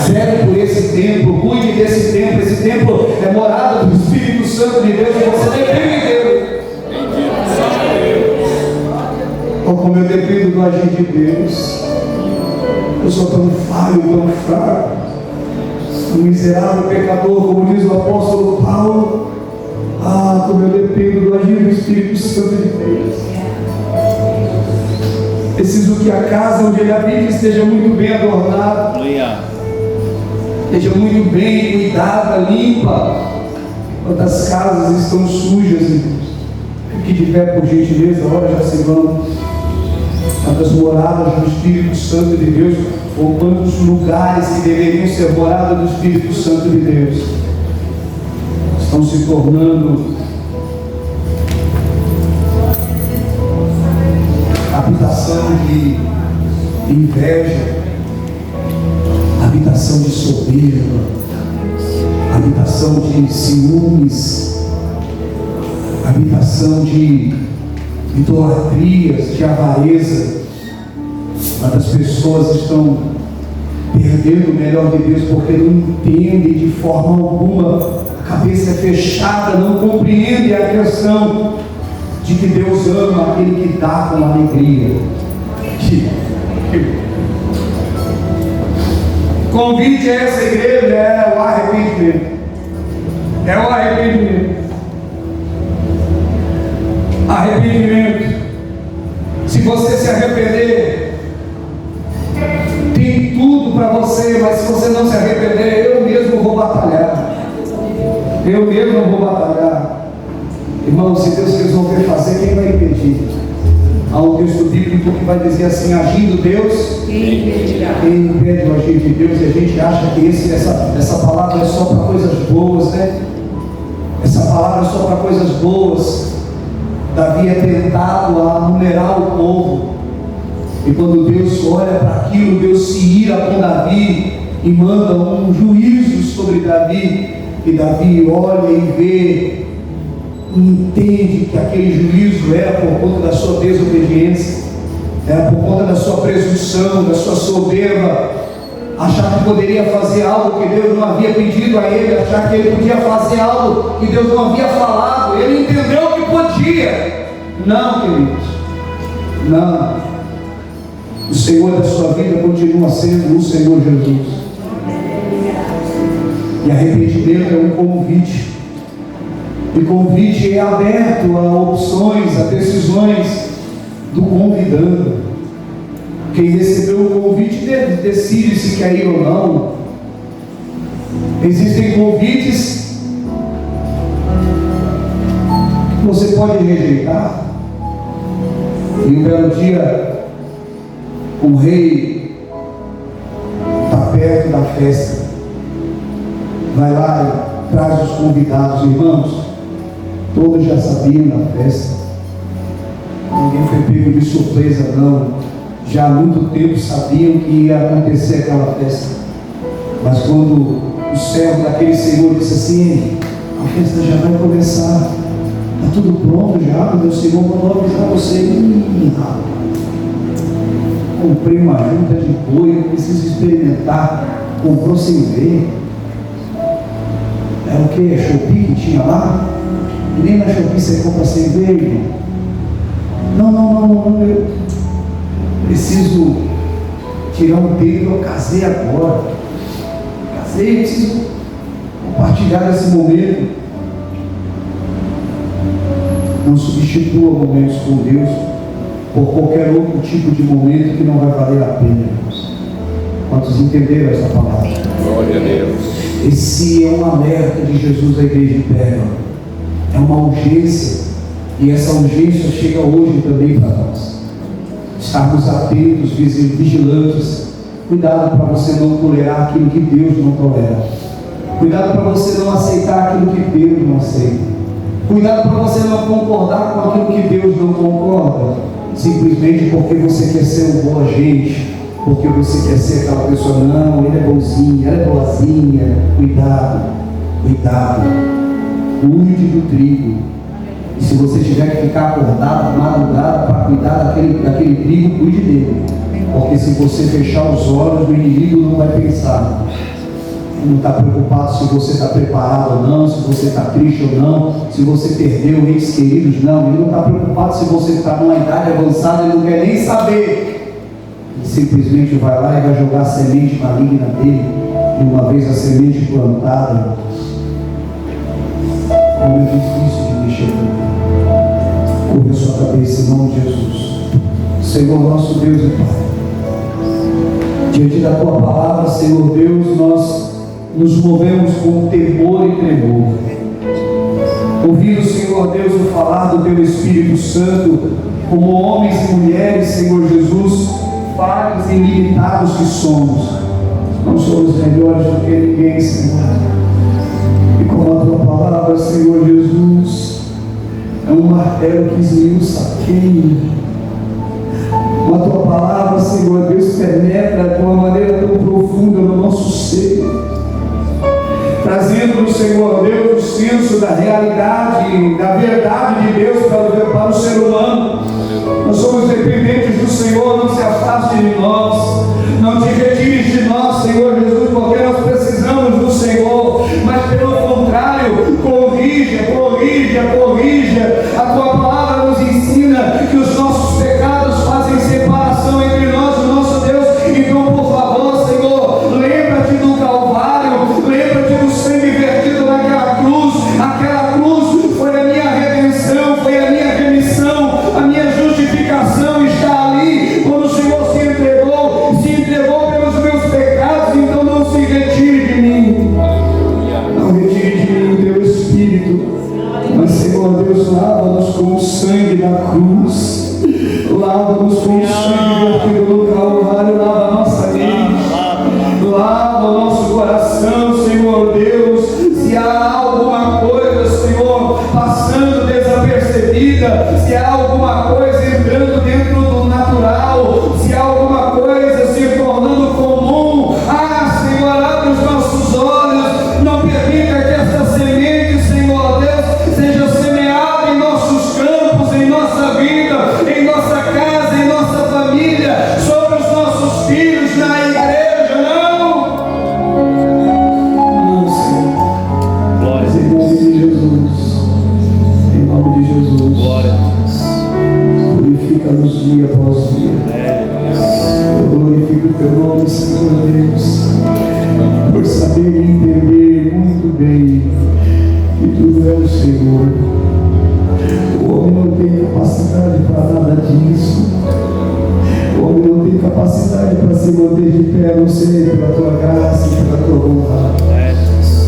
Speaker 5: zele por esse templo, cuide desse templo. Esse templo é morada do Espírito Santo de Deus. E você depende dele. Ou como eu dependo do agir de Deus. Eu sou tão falho, tão fraco, um miserável pecador, como diz o apóstolo Paulo. Ah, como eu dependo do agir do Espírito Santo de Deus. Preciso que a casa onde ele habita esteja muito bem adornada, esteja muito bem cuidada, limpa. Quantas casas estão sujas? Fique de pé, por gentileza, a hora já se vão. Quantas moradas do Espírito Santo de Deus, ou quantos lugares que deveriam ser morada do Espírito Santo de Deus, estão se tornando habitação de inveja, habitação de soberba, habitação de ciúmes, habitação de idolatrias, de avareza. Quantas pessoas estão perdendo o melhor de Deus porque não entendem de forma alguma, a cabeça é fechada, não compreendem a questão de que Deus ama aquele que dá com alegria. Convite a essa igreja é o arrependimento. É o arrependimento. Arrependimento. Se você se arrepender, tem tudo para você, mas se você não se arrepender, eu mesmo vou batalhar. Eu mesmo vou batalhar. Irmão, se Deus resolver fazer, quem vai impedir? Há um texto bíblico que vai dizer assim: agindo Deus, quem impede o agir de Deus? E a gente acha que essa palavra é só para coisas boas, né? Essa palavra é só para coisas boas. Davi é tentado a numerar o povo, e quando Deus olha para aquilo, Deus se ira com Davi e manda um juízo sobre Davi, e Davi olha e vê, e entende que aquele juízo era por conta da sua desobediência, era por conta da sua presunção, da sua soberba, achar que poderia fazer algo que Deus não havia pedido a ele, achar que ele podia fazer algo que Deus não havia falado. Ele entendeu que podia. Não, queridos, não. O Senhor da sua vida continua sendo o Senhor Jesus. E arrependimento é um convite. E convite é aberto a opções, a decisões do convidando. Quem recebeu o convite decide se quer ir ou não. Existem convites que você pode rejeitar. E um belo dia, o rei está perto da festa, vai lá e traz os convidados. Irmãos, todos já sabiam da festa, ninguém foi pego de surpresa não. Já há muito tempo sabiam que ia acontecer aquela festa. Mas quando o servo daquele senhor disse assim: a festa já vai começar, está tudo pronto já, meu senhor mandou avisar você. Comprei uma junta de boi, preciso experimentar. Comprou sem ver.
Speaker 2: É o que? É Shopee que tinha lá? E nem na Shopee você compra cerveja. Não, eu preciso tirar um tempo, eu casei agora. Casei, eu preciso compartilhar esse momento. Não substitua momentos com Deus por qualquer outro tipo de momento que não vai valer a pena, irmãos. Quantos entenderam essa palavra?
Speaker 1: Glória a Deus.
Speaker 2: Esse é um alerta de Jesus à igreja de Pérgamo. É uma urgência. E essa urgência chega hoje também para nós. Estarmos atentos, vigilantes. Cuidado para você não tolerar aquilo que Deus não tolera. Cuidado para você não aceitar aquilo que Deus não aceita. Cuidado para você não concordar com aquilo que Deus não concorda. Simplesmente porque você quer ser um bom agente. Porque você quer ser aquela pessoa, não, ele é bonzinho, ela é boazinha. Cuidado, cuidado. Cuide do trigo. E se você tiver que ficar acordado, madrugada, para cuidar daquele trigo, cuide dele. Porque se você fechar os olhos, o inimigo não vai pensar. Ele não está preocupado se você está preparado ou não, se você está triste ou não, se você perdeu entes queridos, não. Ele não está preocupado se você está numa idade avançada, ele não quer nem saber. Ele simplesmente vai lá e vai jogar a semente maligna dele. E uma vez a semente plantada, como é difícil de mexer com ele. Curva a sua cabeça em nome de Jesus. Senhor nosso Deus e Pai, diante da Tua palavra, Senhor Deus, nós nos movemos com temor e tremor. Ouvindo, Senhor Deus, o falar do Teu Espírito Santo, como homens e mulheres, Senhor Jesus, falhos e limitados que somos. Não somos melhores do que ninguém, Senhor. E como a Tua palavra, Senhor Jesus, é um martelo que esmiuça a queima. A Tua palavra, Senhor Deus, penetra de uma maneira tão profunda no nosso ser, trazendo, Senhor Deus, o senso da realidade, da verdade de Deus para o ser humano. Nós somos dependentes do Senhor, não se afaste de nós, não te retires de nós, Senhor Jesus, porque nós precisamos do Senhor, mas pelo contrário, corrija. A Tua palavra nos ensina que os nossos pecados fazem separação entre nós e o nosso Deus. Então, por favor, Senhor, lembra-te do Calvário, lembra-te do sangue vertido naquela cruz. Aquela cruz foi a minha redenção, foi a minha remissão, a minha justificação está ali. Quando o Senhor se entregou pelos meus pecados. Então não se retire de mim, não retire de mim o Teu Espírito. Mas, Senhor Deus, lava-nos com o sangue da cruz, lava-nos com o sangue vertido no Calvário, lava a nossa mente, lava o nosso coração, Senhor Deus. Se há alguma coisa, Senhor, passando desapercebida, se há alguma coisa entrando dentro do natural, se há alguma coisa se tornando comum, Senhor, abre os nossos olhos, não permita que essa semente, Senhor Deus, seja semeada em nossos campos, em nossa vida, em nossa casa, em nossa família, sobre os nossos filhos, na igreja, não, Senhor.
Speaker 6: Glória.
Speaker 2: Mas em nome de Jesus, em nome de Jesus,
Speaker 6: Glória a Deus.
Speaker 2: purifica-nos dia após dia. Eu glorifico o Teu nome, Senhor Deus, por saber e entender muito bem que Tu és o Senhor. O homem não tem capacidade para nada disso. O homem não tem capacidade para se manter de pé, a não ser pela Tua graça e pela Tua vontade.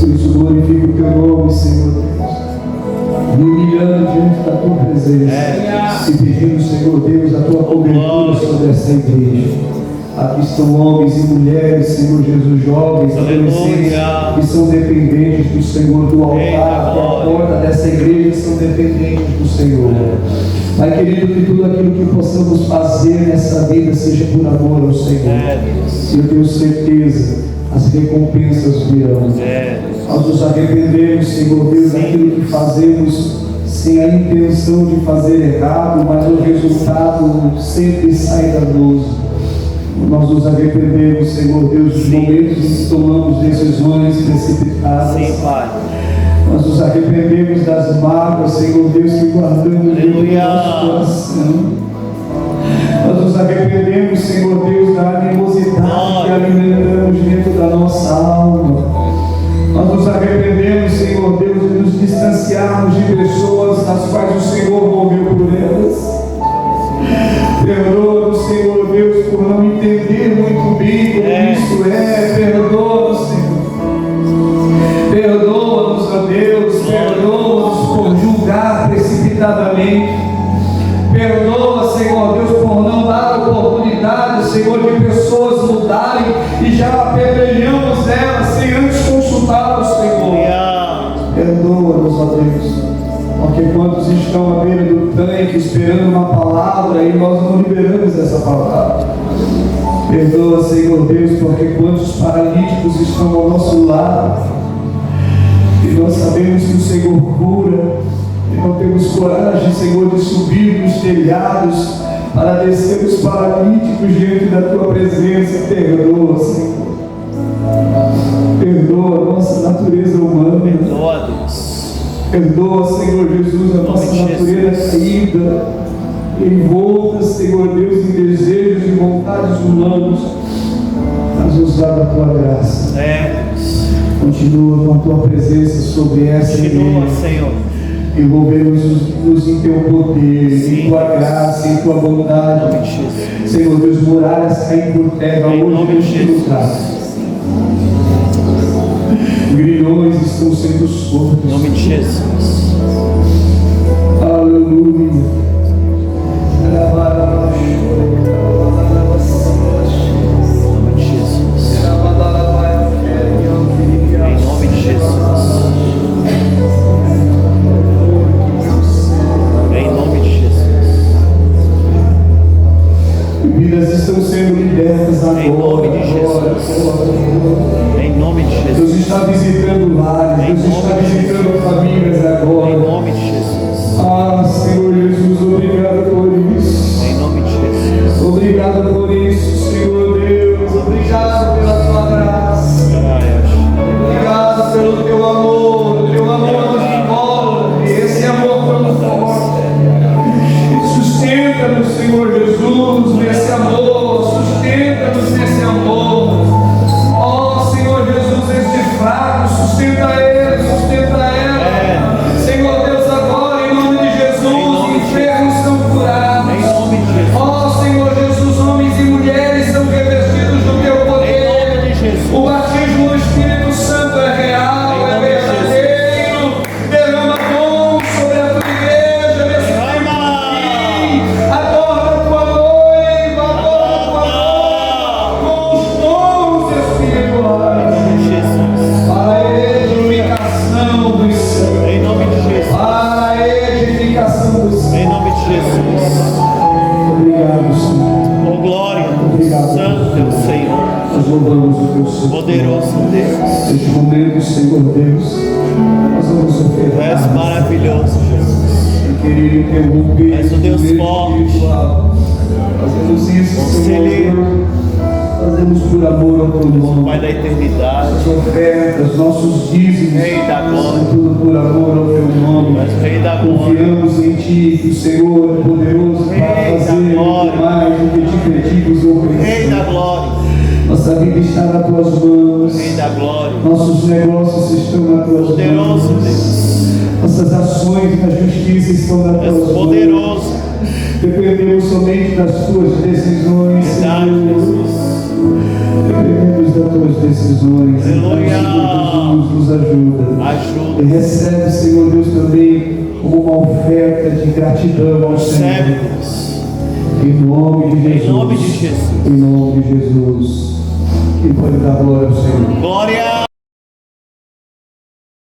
Speaker 2: Por isso glorifico o Teu nome, Senhor Deus, me humilhando diante da Tua presença, e pedindo, Senhor Deus, a Tua cobertura sobre essa igreja. Aqui estão homens e mulheres, Senhor Jesus, jovens, adolescentes, que são dependentes do Senhor, do altar, da porta dessa igreja, que são dependentes do Senhor. Pai querido, que tudo aquilo que possamos fazer nessa vida seja por amor ao Senhor. E eu tenho certeza, as recompensas virão. Nós nos arrependemos, Senhor Deus, daquilo que fazemos sem a intenção de fazer errado, mas o resultado sempre sai danoso. Nós nos arrependemos, Senhor Deus, dos momentos em que tomamos decisões precipitadas.
Speaker 6: Sim, Pai.
Speaker 5: Nós nos arrependemos das mágoas, Senhor Deus, que guardamos dentro do nosso coração. Nós nos arrependemos, Senhor Deus, da animosidade que alimentamos dentro da nossa alma. Nós nos arrependemos, Senhor Deus, de nos distanciarmos de pessoas nas quais o Senhor morreu por elas. Perdoa-nos, Senhor Deus, por não entender muito bem como isso é. Perdoa-nos, Senhor. Perdoa-nos, ó Deus. Perdoa-nos por julgar precipitadamente. Perdoa, Senhor Deus, por não dar oportunidade, Senhor, de pessoas mudarem e já apedrejamos elas sem antes consultá-los, Senhor. Perdoa-nos, ó Deus, porque quantos estão à beira do tanque esperando uma palavra e nós não liberamos essa palavra. Perdoa, Senhor Deus, porque quantos paralíticos estão ao nosso lado e nós sabemos que o Senhor cura. E não temos coragem, Senhor, de subir nos telhados para descer os paralíticos diante da Tua presença. Perdoa, Senhor. Perdoa a nossa natureza humana.
Speaker 4: Perdoa, Deus.
Speaker 5: Perdoa, Senhor Jesus, a nossa natureza caída, envolta, Senhor Deus, em desejos e vontades humanos, mas nos dá da Tua graça. Continua com a Tua presença sobre essa
Speaker 4: Continua,
Speaker 5: igreja.
Speaker 4: Senhor.
Speaker 5: Envolvemos-nos em Teu poder, em Tua graça, em Tua bondade. Senhor Deus, muralhas caem por terra hoje neste lugar. Grilhões estão sendo soltos.
Speaker 4: Em nome de Jesus.
Speaker 5: Aleluia.
Speaker 4: Em nome de Jesus. Em nome de Jesus. Em nome de Jesus.
Speaker 5: Vidas estão sendo libertas agora.
Speaker 4: Em nome de Jesus. Em nome de
Speaker 5: Deus
Speaker 4: Jesus.
Speaker 5: está visitando lares, Deus está visitando famílias
Speaker 4: Em
Speaker 5: agora.
Speaker 4: nome de Jesus.
Speaker 5: Ah, Senhor Jesus, obrigado por isso.
Speaker 4: Em nome de Jesus.
Speaker 5: Obrigado por isso, Senhor Deus. Obrigado pela Tua graça. Obrigado pelo Teu amor. O Teu amor nos envolve. Esse amor tão forte. Sustenta-nos, Senhor Jesus, nesse amor. Sustenta-nos nesse amor. Ó Senhor Jesus, este fraco, sustenta ele, sustenta ela. Senhor Deus, agora em nome de Jesus, enfermos são curados.
Speaker 4: Em nome de Jesus.
Speaker 5: Ó Senhor Jesus, homens e mulheres são revestidos do Teu
Speaker 4: Em
Speaker 5: poder.
Speaker 4: nome de Jesus.
Speaker 5: O batismo do Espírito Santo é real, é verdadeiro. Derrama dom sobre a Tua igreja nesse tempo aqui. Adora a Tua noiva, adora a Tua noiva com os dons espirituais.
Speaker 4: Jesus.
Speaker 5: Para a edificação dos céus.
Speaker 4: Em nome de Jesus.
Speaker 5: Para a edificação dos céus.
Speaker 4: Em nome de Jesus.
Speaker 5: Obrigado, Senhor.
Speaker 4: Oh, glória.
Speaker 5: Obrigado.
Speaker 4: Santo é o Senhor.
Speaker 5: Nós louvamos o Teu Senhor.
Speaker 4: Poderoso Deus.
Speaker 5: Neste momento, Senhor Deus, nós vamos
Speaker 4: Tu
Speaker 5: ofertar.
Speaker 4: és maravilhoso, Jesus.
Speaker 5: Eu queria interromper
Speaker 4: És um Deus
Speaker 5: o meio
Speaker 4: forte.
Speaker 5: espiritual. Fazemos isso,
Speaker 4: Conselheiro.
Speaker 5: Senhor. Fazemos por amor ao Teu nome.
Speaker 4: Pai da eternidade.
Speaker 5: As ofertas, nossos dízimos,
Speaker 4: Rei da glória.
Speaker 5: tudo por amor ao Teu
Speaker 4: Tu
Speaker 5: nome.
Speaker 4: és Rei da glória.
Speaker 5: Confiamos em Ti, que o Senhor é poderoso para
Speaker 4: Rei da
Speaker 5: fazer
Speaker 4: glória.
Speaker 5: muito mais do que te pedimos ou
Speaker 4: Rei da
Speaker 5: pensamos.
Speaker 4: glória.
Speaker 5: Nossa vida está nas Tuas mãos.
Speaker 4: Rei da glória.
Speaker 5: Nossos negócios estão nas Tuas
Speaker 4: Poderoso
Speaker 5: mãos.
Speaker 4: Deus.
Speaker 5: Nossas ações na justiça estão nas
Speaker 4: És
Speaker 5: Tuas mãos.
Speaker 4: poderoso.
Speaker 5: Dependemos somente das Tuas decisões,
Speaker 4: Verdade,
Speaker 5: Senhor.
Speaker 4: Jesus.
Speaker 5: Dependemos das Tuas decisões.
Speaker 4: Aleluia.
Speaker 5: Então, Jesus, nos ajuda.
Speaker 4: Ajuda.
Speaker 5: E recebe, Senhor Deus, também como uma oferta de gratidão ao Senhor.
Speaker 4: Recebe, Deus.
Speaker 5: Em nome de Jesus.
Speaker 4: Em nome de Jesus.
Speaker 5: Em nome de Jesus. E pode dar glória ao Senhor.
Speaker 4: Glória.